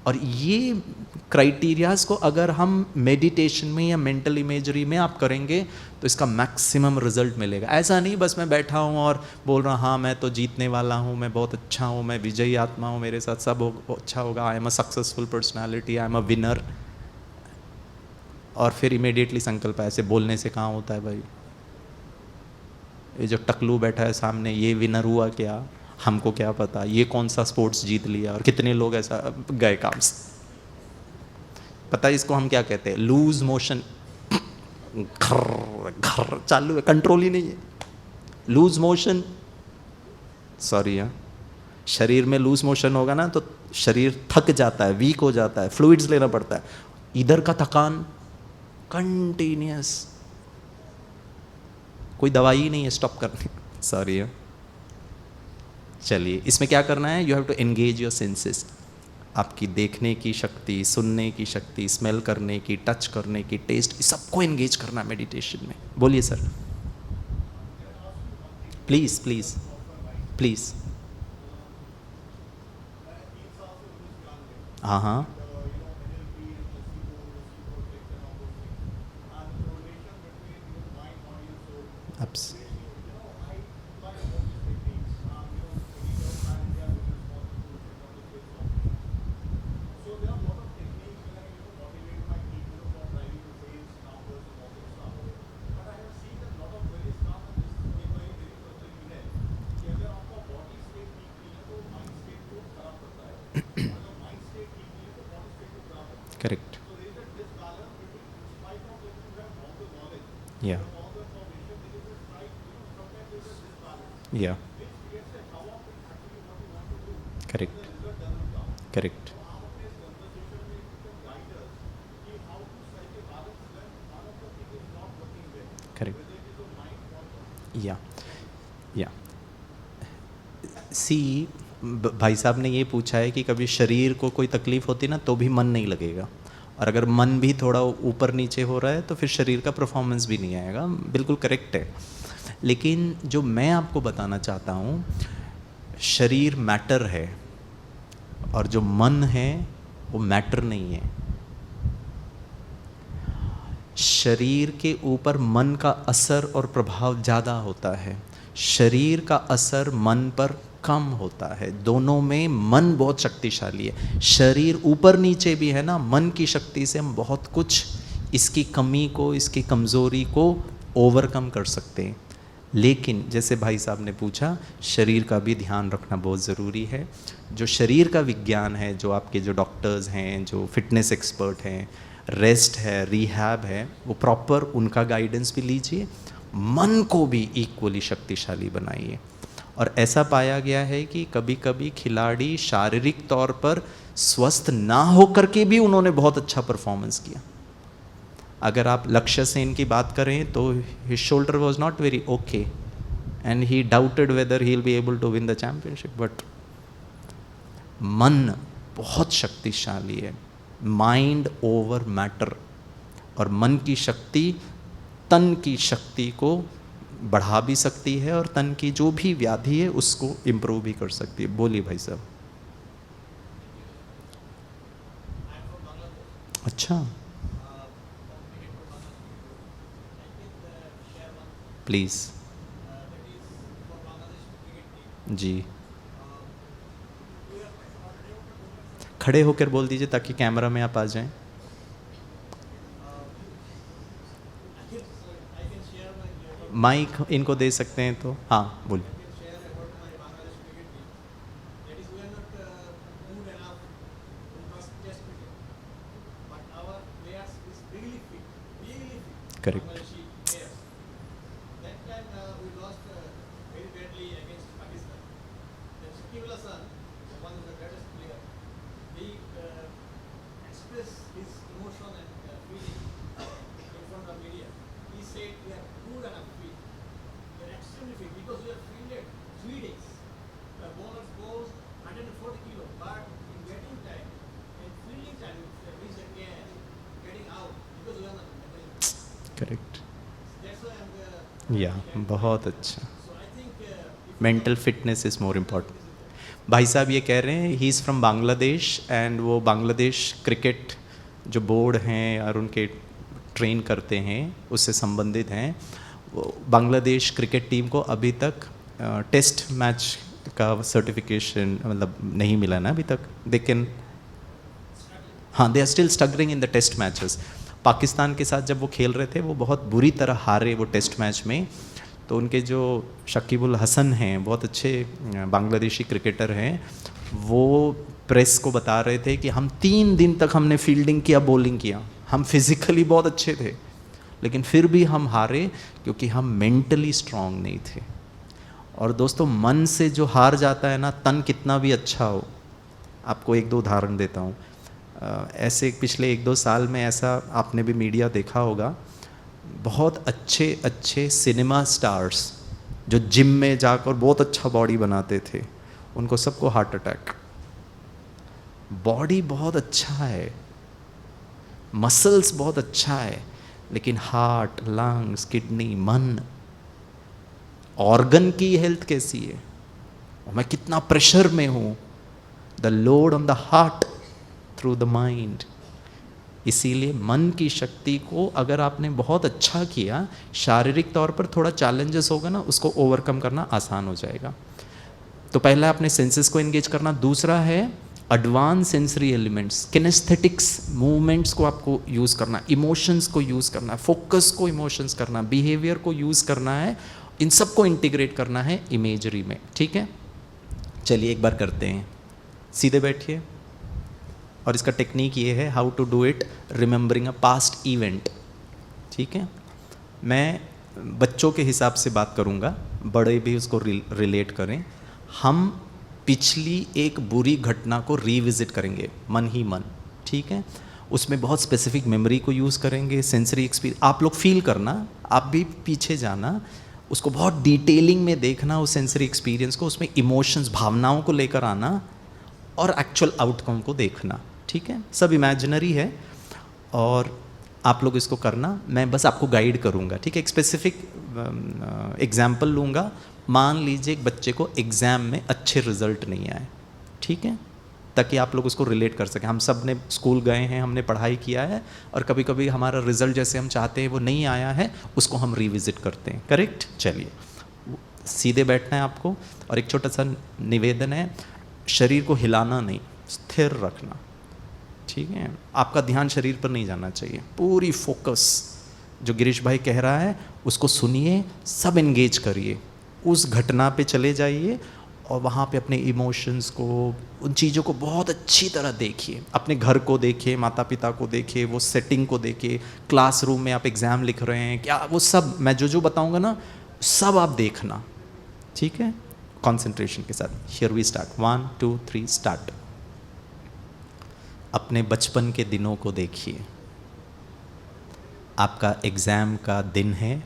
और ये क्राइटेरियाज को अगर हम मेडिटेशन में या मेंटल इमेजरी में आप करेंगे तो इसका मैक्सिमम रिजल्ट मिलेगा। ऐसा नहीं बस मैं बैठा हूँ और बोल रहा हाँ मैं तो जीतने वाला हूँ, मैं बहुत अच्छा हूँ, मैं विजयी आत्मा हूँ, मेरे साथ सब अच्छा होगा, I am a successful personality, I am a winner. और फिर इमीडिएटली संकल्प, ऐसे बोलने से कहाँ होता है भाई। ये जो टकलू बैठा है सामने, ये विनर हुआ क्या, हमको क्या पता, ये कौन सा स्पोर्ट्स जीत लिया, और कितने लोग ऐसा गए काम से। पता है इसको हम क्या कहते हैं, लूज मोशन। घर घर चालू है, कंट्रोल ही नहीं है, लूज मोशन। सॉरी हाँ, शरीर में लूज मोशन होगा ना तो शरीर थक जाता है, वीक हो जाता है, फ्लूइड्स लेना पड़ता है। इधर का थकान कंटिन्यूस, कोई दवाई ही नहीं है स्टॉप करने। सॉरी हाँ। चलिए, इसमें क्या करना है, you have to engage your senses. आपकी देखने की शक्ति, सुनने की शक्ति, स्मेल करने की, टच करने की, टेस्ट, सबको एंगेज करना है मेडिटेशन में। बोलिए सर। Please please please. हाँ हाँ। Abs- Correct. Yeah. Yeah. Correct. Correct. Correct. Yeah. Yeah. सी, भाई साहब ने ये पूछा है कि कभी शरीर को कोई तकलीफ होती ना तो भी मन नहीं लगेगा, और अगर मन भी थोड़ा ऊपर नीचे हो रहा है तो फिर शरीर का परफॉर्मेंस भी नहीं आएगा। बिल्कुल करेक्ट है। लेकिन जो मैं आपको बताना चाहता हूँ, शरीर मैटर है और जो मन है वो मैटर नहीं है। शरीर के ऊपर मन का असर और प्रभाव ज़्यादा होता है, शरीर का असर मन पर कम होता है। दोनों में मन बहुत शक्तिशाली है। शरीर ऊपर नीचे भी है ना, मन की शक्ति से हम बहुत कुछ इसकी कमी को, इसकी कमज़ोरी को ओवरकम कर सकते हैं। लेकिन जैसे भाई साहब ने पूछा, शरीर का भी ध्यान रखना बहुत ज़रूरी है। जो शरीर का विज्ञान है, जो आपके जो डॉक्टर्स हैं, जो फिटनेस एक्सपर्ट हैं, रेस्ट है, रिहैब है, वो प्रॉपर उनका गाइडेंस भी लीजिए। मन को भी इक्वली शक्तिशाली बनाइए। और ऐसा पाया गया है कि कभी कभी खिलाड़ी शारीरिक तौर पर स्वस्थ ना होकर के भी उन्होंने बहुत अच्छा परफॉर्मेंस किया। अगर आप लक्ष्य सेन की बात करें तो his shoulder was not very okay and he doubted whether he will be able to win the championship. But मन बहुत शक्तिशाली है, माइंड ओवर मैटर। और मन की शक्ति तन की शक्ति को बढ़ा भी सकती है और तन की जो भी व्याधि है उसको इम्प्रूव भी कर सकती है। बोलिए भाई साहब। अच्छा, प्लीज़ जी, खड़े होकर बोल दीजिए ताकि कैमरा में आप आ जाएं। माइक इनको दे सकते हैं तो हाँ बोलिए। Correct.
he said we are good enough fit. We are extremely fit because we are fielded 3 days. The bowlers goes 140 kilo, but in getting time, in fielding time, we reach again, getting out because we are not mentally.
Correct,
That's why I'm
या बहुत अच्छा.
so I think
mental fitness is more important. भाई साहब ये कह रहे हैं he is from Bangladesh and वो बांग्लादेश क्रिकेट जो बोर्ड हैं और उनके ट्रेन करते हैं उससे संबंधित हैं. वो बांग्लादेश क्रिकेट टीम को अभी तक टेस्ट मैच का सर्टिफिकेशन मतलब नहीं मिला ना अभी तक. दे कैन, हाँ, they are still struggling in the test matches. Pakistan के साथ जब वो खेल रहे थे वो बहुत बुरी तरह हारे वो टेस्ट मैच में. तो उनके जो शकीबुल हसन हैं बहुत अच्छे बांग्लादेशी क्रिकेटर हैं, वो प्रेस को बता रहे थे कि हम 3 दिन तक हमने फील्डिंग किया, बॉलिंग किया, हम फिज़िकली बहुत अच्छे थे लेकिन फिर भी हम हारे क्योंकि हम मेंटली स्ट्रांग नहीं थे. और दोस्तों मन से जो हार जाता है ना, तन कितना भी अच्छा हो. आपको 1-2 उदाहरण देता हूँ. ऐसे पिछले 1-2 साल में ऐसा आपने भी मीडिया देखा होगा, बहुत अच्छे अच्छे सिनेमा स्टार्स जो जिम में जाकर बहुत अच्छा बॉडी बनाते थे, उनको सबको हार्ट अटैक. बॉडी बहुत अच्छा है, मसल्स बहुत अच्छा है, लेकिन हार्ट, लंग्स, किडनी, मन, ऑर्गन की हेल्थ कैसी है, और मैं कितना प्रेशर में हूँ. The load on the heart through the mind. इसीलिए मन की शक्ति को अगर आपने बहुत अच्छा किया, शारीरिक तौर पर थोड़ा चैलेंजेस होगा ना, उसको ओवरकम करना आसान हो जाएगा. तो पहला अपने सेंसेस को एंगेज करना. दूसरा है एडवांस सेंसरी एलिमेंट्स, किनेस्थेटिक्स मूवमेंट्स को आपको यूज़ करना, इमोशंस को यूज़ करना, फोकस को इमोशंस करना, बिहेवियर को यूज़ करना है. इन सब को इंटीग्रेट करना है इमेजरी में. ठीक है, चलिए एक बार करते हैं. सीधे बैठिए. और इसका टेक्निक ये है, how to do it remembering a past event. ठीक है, मैं बच्चों के हिसाब से बात करूँगा, बड़े भी उसको रिलेट करें. हम पिछली एक बुरी घटना को रिविजिट करेंगे मन ही मन. ठीक है, उसमें बहुत स्पेसिफिक मेमोरी को यूज़ करेंगे, सेंसरी एक्सपीरियंस आप लोग फील करना, आप भी पीछे जाना, उसको बहुत डिटेलिंग में देखना उस सेंसरी एक्सपीरियंस को, उसमें इमोशंस, भावनाओं को लेकर आना और एक्चुअल आउटकम को देखना. ठीक है, सब इमेजिनरी है और आप लोग इसको करना, मैं बस आपको गाइड करूँगा. ठीक है, एक स्पेसिफिक एग्जाम्पल लूँगा. मान लीजिए एक बच्चे को एग्ज़ाम में अच्छे रिजल्ट नहीं आए. ठीक है, ताकि आप लोग उसको रिलेट कर सकें. हम सब ने स्कूल गए हैं, हमने पढ़ाई किया है और कभी कभी हमारा रिजल्ट जैसे हम चाहते हैं वो नहीं आया है, उसको हम रिविज़िट करते हैं. करेक्ट. चलिए सीधे बैठना है आपको और एक छोटा सा निवेदन है, शरीर को हिलाना नहीं, स्थिर रखना. ठीक है, आपका ध्यान शरीर पर नहीं जाना चाहिए. पूरी फोकस जो गिरीश भाई कह रहा है उसको सुनिए, सब एंगेज करिए, उस घटना पे चले जाइए और वहाँ पे अपने इमोशंस को, उन चीज़ों को बहुत अच्छी तरह देखिए. अपने घर को देखिए, माता पिता को देखिए, वो सेटिंग को देखिए, क्लासरूम में आप एग्ज़ाम लिख रहे हैं क्या, वो सब मैं जो बताऊँगा ना सब आप देखना. ठीक है, कंसंट्रेशन के साथ. Here we start. 1 2 3 स्टार्ट. अपने बचपन के दिनों को देखिए. आपका एग्ज़ाम का दिन है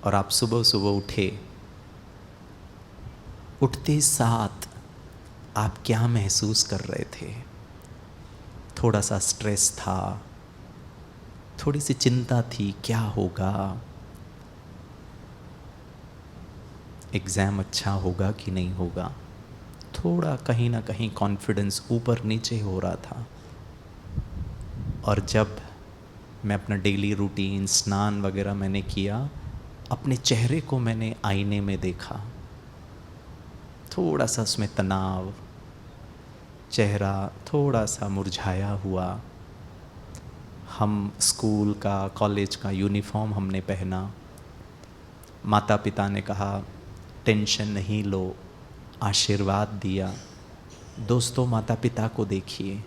और आप सुबह सुबह उठे. उठते साथ आप क्या महसूस कर रहे थे? थोड़ा सा स्ट्रेस था, थोड़ी सी चिंता थी, क्या होगा, एग्ज़ाम अच्छा होगा कि नहीं होगा, थोड़ा कहीं ना कहीं कॉन्फिडेंस ऊपर नीचे हो रहा था. और जब मैं अपना डेली रूटीन, स्नान वगैरह मैंने किया, अपने चेहरे को मैंने आईने में देखा, थोड़ा सा उसमें तनाव, चेहरा थोड़ा सा मुरझाया हुआ. हम स्कूल का, कॉलेज का यूनिफॉर्म हमने पहना. माता पिता ने कहा टेंशन नहीं लो, आशीर्वाद दिया. दोस्तों माता पिता को देखिए,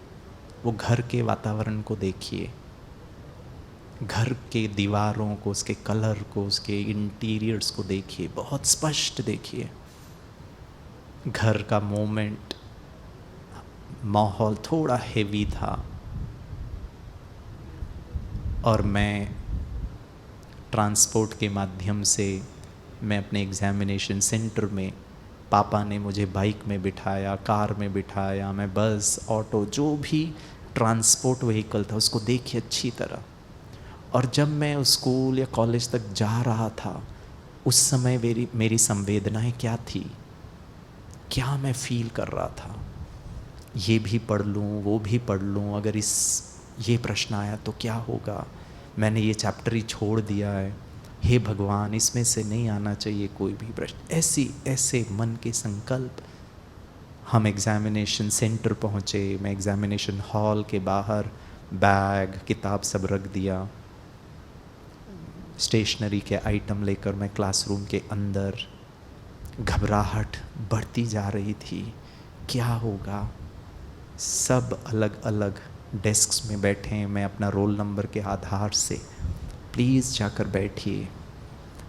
वो घर के वातावरण को देखिए, घर के दीवारों को, उसके कलर को, उसके इंटीरियर्स को देखिए, बहुत स्पष्ट देखिए. घर का मोमेंट, माहौल थोड़ा हेवी था और मैं ट्रांसपोर्ट के माध्यम से मैं अपने एग्ज़ामिनेशन सेंटर में, पापा ने मुझे बाइक में बिठाया, कार में बिठाया, मैं बस, ऑटो, जो भी ट्रांसपोर्ट व्हीकल था उसको देखी अच्छी तरह। और जब मैं स्कूल या कॉलेज तक जा रहा था उस समय मेरी संवेदनाएं क्या थी, क्या मैं फील कर रहा था, ये भी पढ़ लूँ, वो भी पढ़ लूँ, अगर ये प्रश्न आया तो क्या होगा, मैंने ये चैप्टर ही छोड़ दिया है, हे भगवान इसमें से नहीं आना चाहिए कोई भी प्रश्न। ऐसे मन के संकल्प। हम एग्ज़ामिनेशन सेंटर पहुँचे, मैं एग्ज़ामिनेशन हॉल के बाहर बैग किताब सब रख दिया, स्टेशनरी के आइटम लेकर मैं क्लासरूम के अंदर, घबराहट बढ़ती जा रही थी, क्या होगा। सब अलग अलग डेस्क्स में बैठे हैं, मैं अपना रोल नंबर के आधार से, प्लीज़ जाकर बैठिए।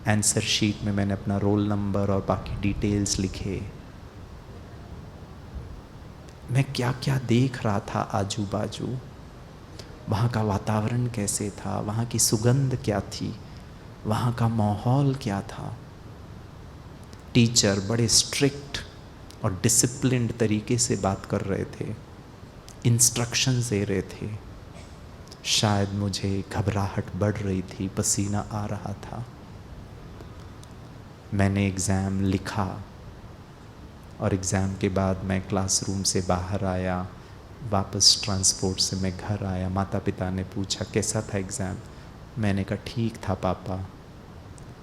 आंसर शीट में मैंने अपना रोल नंबर और बाकी डिटेल्स लिखे। मैं क्या क्या देख रहा था आजू बाजू, वहाँ का वातावरण कैसे था, वहाँ की सुगंध क्या थी, वहाँ का माहौल क्या था। टीचर बड़े स्ट्रिक्ट और डिसिप्लिन्ड तरीके से बात कर रहे थे, इंस्ट्रक्शंस दे रहे थे। शायद मुझे घबराहट बढ़ रही थी, पसीना आ रहा था। मैंने एग्ज़ाम लिखा और एग्ज़ाम के बाद मैं क्लासरूम से बाहर आया, वापस ट्रांसपोर्ट से मैं घर आया। माता पिता ने पूछा कैसा था एग्ज़ाम, मैंने कहा ठीक था पापा,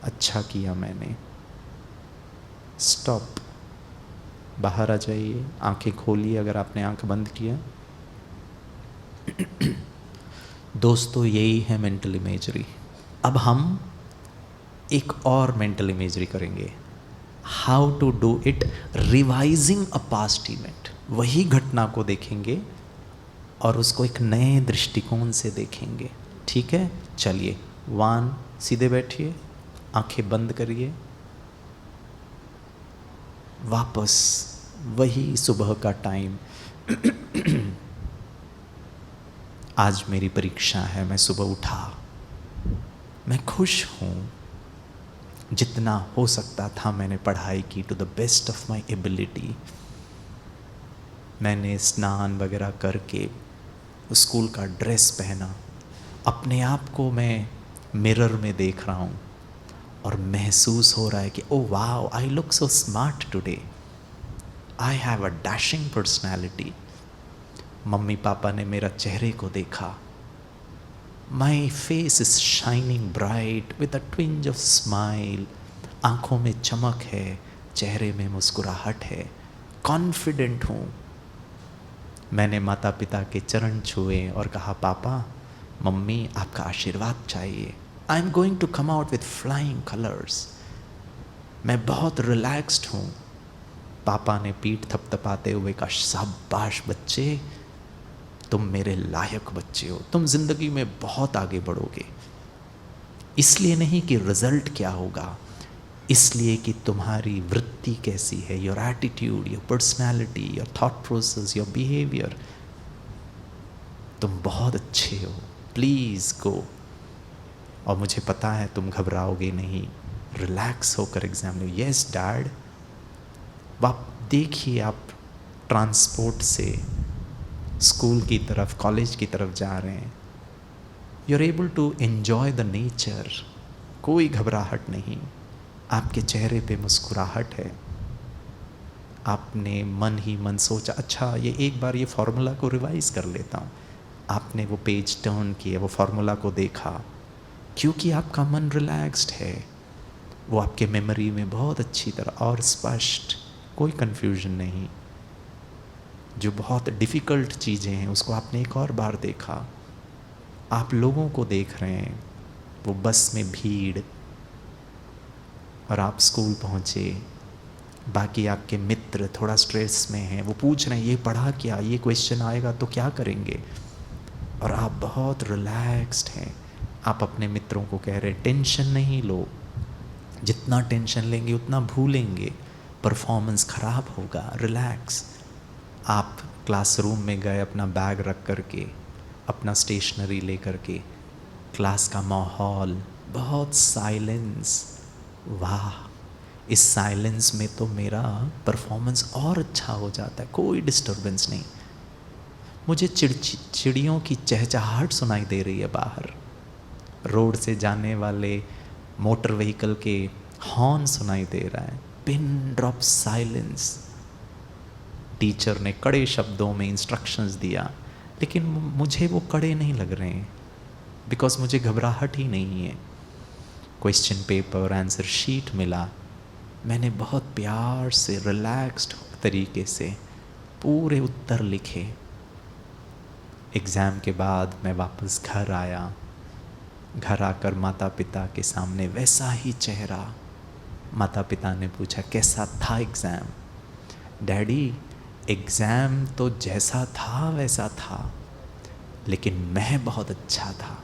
अच्छा किया मैंने। स्टॉप, बाहर आ जाइए, आंखें खोलिए अगर आपने आंख बंद किया। दोस्तों यही है मेंटल इमेजरी। अब हम एक और मेंटल इमेजरी करेंगे, how to do it revising a past event. वही घटना को देखेंगे और उसको एक नए दृष्टिकोण से देखेंगे। ठीक है, चलिए 1, सीधे बैठिए, आंखें बंद करिए, वापस वही सुबह का टाइम। आज मेरी परीक्षा है, मैं सुबह उठा, मैं खुश हूँ, जितना हो सकता था मैंने पढ़ाई की to the best of my ability. मैंने स्नान वगैरह करके स्कूल का ड्रेस पहना, अपने आप को मैं मिरर में देख रहा हूँ और महसूस हो रहा है कि oh wow, I look so smart today, I have a dashing personality. Mummy papa ने मेरा चेहरे को देखा, my face is shining bright with a twinge of smile. आँखों में चमक है, चेहरे में मुस्कुराहट है, कॉन्फिडेंट हूँ। मैंने माता पिता के चरण छुए और कहा पापा मम्मी आपका आशीर्वाद चाहिए, I am going to come out with flying colours. मैं बहुत रिलैक्स्ड हूँ। पापा ने पीठ थपथपाते हुए कहा शाबाश बच्चे, तुम मेरे लायक बच्चे हो, तुम जिंदगी में बहुत आगे बढ़ोगे। इसलिए नहीं कि रिजल्ट क्या होगा, इसलिए कि तुम्हारी वृत्ति कैसी है, your attitude, your personality, your thought process, your behaviour. तुम बहुत अच्छे हो, प्लीज़ गो। और मुझे पता है तुम घबराओगे नहीं, रिलैक्स होकर एग्जाम लो। Yes dad. आप देखिए, आप ट्रांसपोर्ट से स्कूल की तरफ, कॉलेज की तरफ जा रहे हैं, you are able to enjoy the nature, कोई घबराहट नहीं, आपके चेहरे पे मुस्कुराहट है। आपने मन ही मन सोचा अच्छा ये एक बार ये फार्मूला को रिवाइज कर लेता हूँ। आपने वो पेज टर्न किया, वो फार्मूला को देखा, क्योंकि आपका मन रिलैक्स्ड है, वो आपके मेमोरी में बहुत अच्छी तरह और स्पष्ट, कोई कन्फ्यूजन नहीं। जो बहुत डिफ़िकल्ट चीज़ें हैं उसको आपने एक और बार देखा। आप लोगों को देख रहे हैं, वो बस में भीड़, और आप स्कूल पहुँचे, बाकी आपके मित्र थोड़ा स्ट्रेस में हैं, वो पूछ रहे हैं ये पढ़ा क्या, ये क्वेश्चन आएगा तो क्या करेंगे, और आप बहुत रिलैक्स्ड हैं। आप अपने मित्रों को कह रहे हैं टेंशन नहीं लो, जितना टेंशन लेंगे उतना भूलेंगे, परफॉर्मेंस ख़राब होगा, रिलैक्स। आप क्लासरूम में गए, अपना बैग रख करके, अपना स्टेशनरी ले करके, क्लास का माहौल बहुत साइलेंस, वाह, इस साइलेंस में तो मेरा परफॉर्मेंस और अच्छा हो जाता है, कोई डिस्टरबेंस नहीं। मुझे चिड़ियों की चहचहाहट सुनाई दे रही है बाहर, रोड से जाने वाले मोटर व्हीकल के हॉर्न सुनाई दे रहा है, पिन ड्रॉप साइलेंस। टीचर ने कड़े शब्दों में इंस्ट्रक्शंस दिया, लेकिन मुझे वो कड़े नहीं लग रहे हैं, बिकॉज मुझे घबराहट ही नहीं है। क्वेश्चन पेपर, आंसर शीट मिला, मैंने बहुत प्यार से रिलैक्स्ड तरीके से पूरे उत्तर लिखे। एग्ज़ाम के बाद मैं वापस घर आया, घर आकर माता पिता के सामने वैसा ही चेहरा। माता पिता ने पूछा कैसा था एग्ज़ाम? डैडी, एग्ज़ाम तो जैसा था वैसा था, लेकिन मैं बहुत अच्छा था,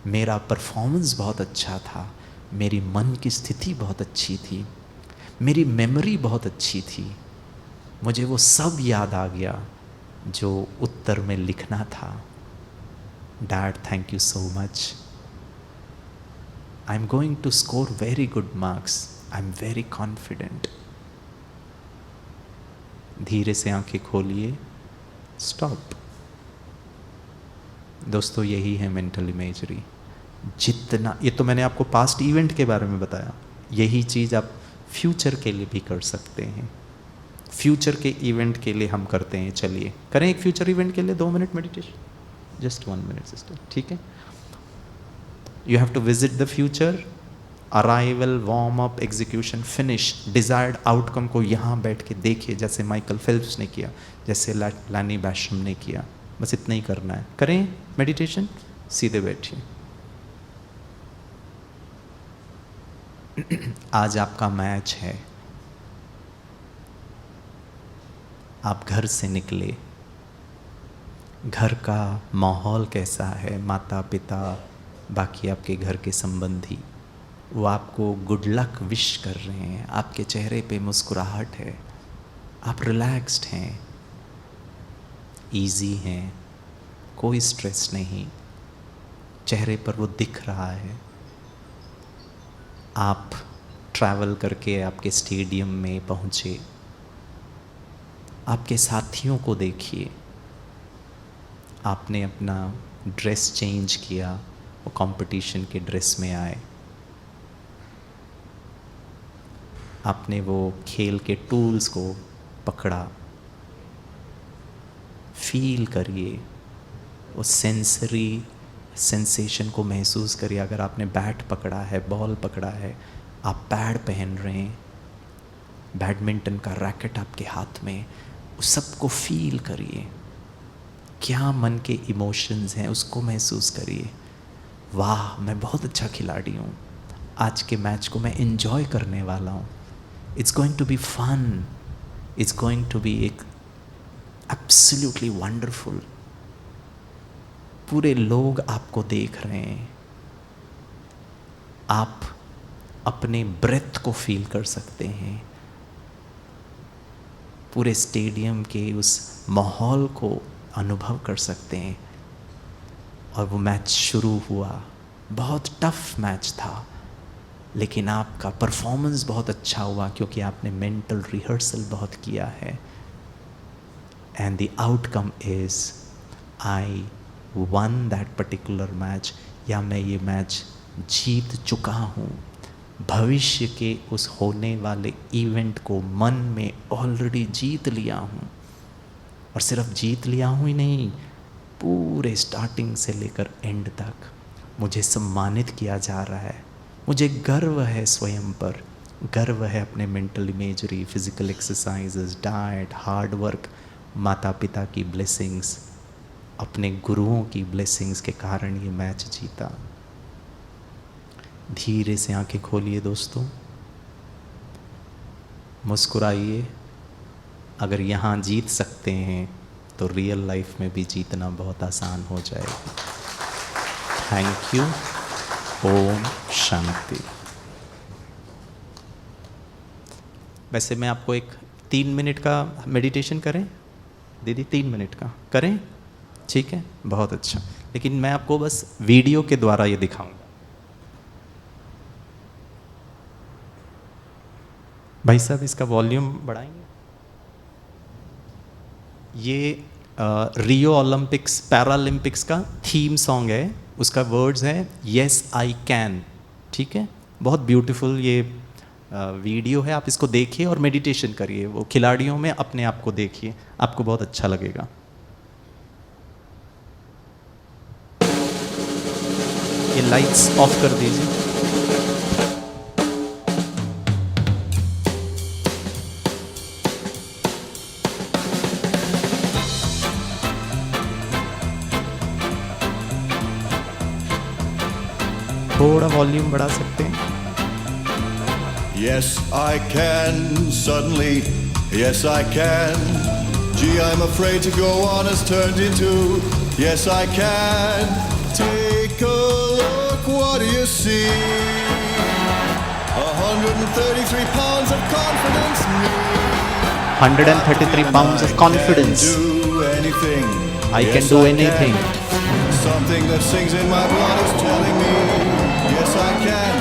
मेरा परफॉर्मेंस बहुत अच्छा था, मेरी मन की स्थिति बहुत अच्छी थी, मेरी मेमोरी बहुत अच्छी थी, मुझे वो सब याद आ गया जो उत्तर में लिखना था। Dad, thank you so much, I am going to score very good marks, I am very confident. धीरे से आंखें खोलिए, स्टॉप। दोस्तों, यही है मेंटल इमेजरी। जितना, ये तो मैंने आपको पास्ट इवेंट के बारे में बताया, यही चीज़ आप फ्यूचर के लिए भी कर सकते हैं। फ्यूचर के इवेंट के लिए हम करते हैं, चलिए करें एक फ्यूचर इवेंट के लिए 2 minute meditation, just 1 minute sister, ठीक है? You have to visit the future, arrival, warm up, execution, finish. Desired outcome को यहाँ बैठ के देखिए, जैसे माइकल फेल्प्स ने किया, जैसे लानी बैशम ने किया, बस इतना ही करना है। करें मेडिटेशन, सीधे बैठिए। आज आपका मैच है, आप घर से निकले, घर का माहौल कैसा है, माता पिता, बाकी आपके घर के संबंधी, वो आपको गुड लक विश कर रहे हैं, आपके चेहरे पे मुस्कुराहट है, आप रिलैक्स्ड हैं, इजी हैं, कोई स्ट्रेस नहीं, चेहरे पर वो दिख रहा है। आप ट्रैवल करके आपके स्टेडियम में पहुँचे, आपके साथियों को देखिए, आपने अपना ड्रेस चेंज किया, वो कंपटीशन के ड्रेस में आए, आपने वो खेल के टूल्स को पकड़ा, फील करिए, वो सेंसरी सेंसेशन को महसूस करिए। अगर आपने बैट पकड़ा है, बॉल पकड़ा है, आप पैड पहन रहे हैं, बैडमिंटन का रैकेट आपके हाथ में, उस सबको फील करिए, क्या मन के इमोशंस हैं उसको महसूस करिए। वाह, मैं बहुत अच्छा खिलाड़ी हूँ, आज के मैच को मैं एंजॉय करने वाला हूँ, it's going to be fun, it's going to be एक एब्सोल्युटली वंडरफुल। पूरे लोग आपको देख रहे हैं, आप अपने ब्रेथ को फील कर सकते हैं, पूरे स्टेडियम के उस माहौल को अनुभव कर सकते हैं। और वो मैच शुरू हुआ, बहुत टफ मैच था, लेकिन आपका परफॉर्मेंस बहुत अच्छा हुआ क्योंकि आपने मेंटल रिहर्सल बहुत किया है। And the outcome is I one that particular match, या मैं ये मैच जीत चुका हूँ। भविष्य के उस होने वाले इवेंट को मन में ऑलरेडी जीत लिया हूँ, और सिर्फ जीत लिया हूँ ही नहीं, पूरे स्टार्टिंग से लेकर एंड तक मुझे सम्मानित किया जा रहा है। मुझे गर्व है स्वयं पर, गर्व है अपने mental imagery, physical exercises, diet, hard work, माता पिता की ब्लेसिंग्स, अपने गुरुओं की ब्लेसिंग्स के कारण ये मैच जीता। धीरे से आंखें खोलिए दोस्तों, मुस्कुराइए। अगर यहाँ जीत सकते हैं तो रियल लाइफ में भी जीतना बहुत आसान हो जाएगा। Thank you. ओम शांति। वैसे मैं आपको एक 3 मिनट का मेडिटेशन करें दीदी, 3 मिनट का करें, ठीक है, बहुत अच्छा। लेकिन मैं आपको बस वीडियो के द्वारा ये दिखाऊंगा। भाई साहब इसका वॉल्यूम बढ़ाएंगे। ये रियो ओलंपिक्स पैरालंपिक्स का थीम सॉन्ग है, उसका वर्ड्स है येस आई कैन। ठीक है, बहुत ब्यूटीफुल ये वीडियो है, आप इसको देखिए और मेडिटेशन करिए, वो खिलाड़ियों में अपने आप को देखिए, आपको बहुत अच्छा लगेगा। ये लाइट्स ऑफ कर दीजिए। थोड़ा वॉल्यूम बढ़ा सकते हैं।
Yes, I can, suddenly, yes, I can. Gee, I'm afraid to go on has turned into, yes, I can. Take a look, what do you see? 133 pounds of confidence in me.
133 pounds of confidence.
I can do anything.
I can
Yes,
do anything.
Something that sings in my blood is telling me, yes, I can.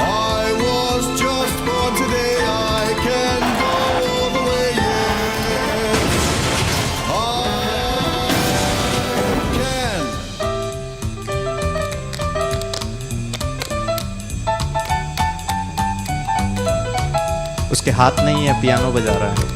I was just born today. I can go all the way, yes. I can.
उसके हाथ नहीं है, piano बजा रहा है।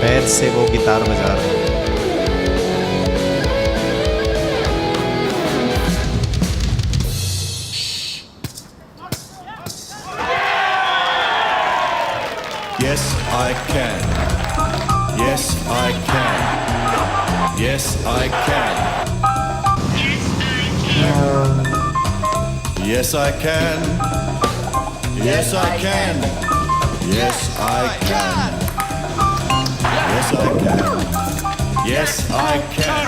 पैर से वो गिटार बजा रहा है।
Yes, I can. Yes, I can. Yes, I can. Yes, I can. Yes, I can. Yes, I can. Yes, I can. Yes, I can.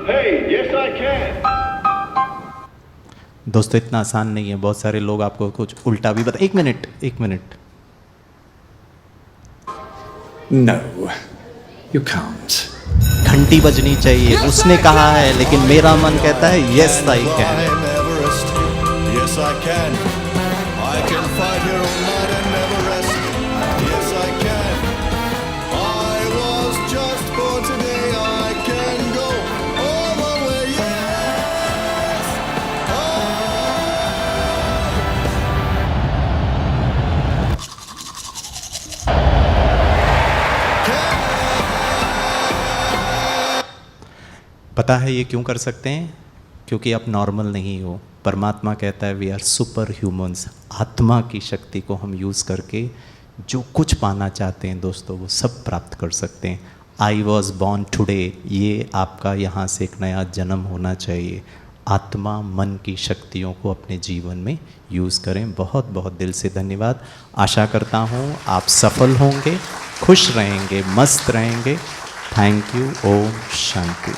Hey, yes, I can.
दोस्तों इतना आसान नहीं है, बहुत सारे लोग आपको कुछ उल्टा भी बता। एक मिनट।
No, you can't.
घंटी बजनी चाहिए, उसने कहा है, लेकिन मेरा मन कहता है yes I can.
Climb Everest. Yes, I can. I can fight here all night and never rest. Yes, I can. I was just born today. I can go all the way. Yes.
पता है ये क्यों कर सकते हैं? क्योंकि आप normal नहीं हो। परमात्मा कहता है वी आर सुपर ह्यूमंस। आत्मा की शक्ति को हम यूज़ करके जो कुछ पाना चाहते हैं दोस्तों, वो सब प्राप्त कर सकते हैं। आई वॉज बॉर्न टुडे, ये आपका यहाँ से एक नया जन्म होना चाहिए। आत्मा मन की शक्तियों को अपने जीवन में यूज़ करें। बहुत बहुत दिल से धन्यवाद। आशा करता हूँ आप सफल होंगे, खुश रहेंगे, मस्त रहेंगे। Thank you. ओम शांति।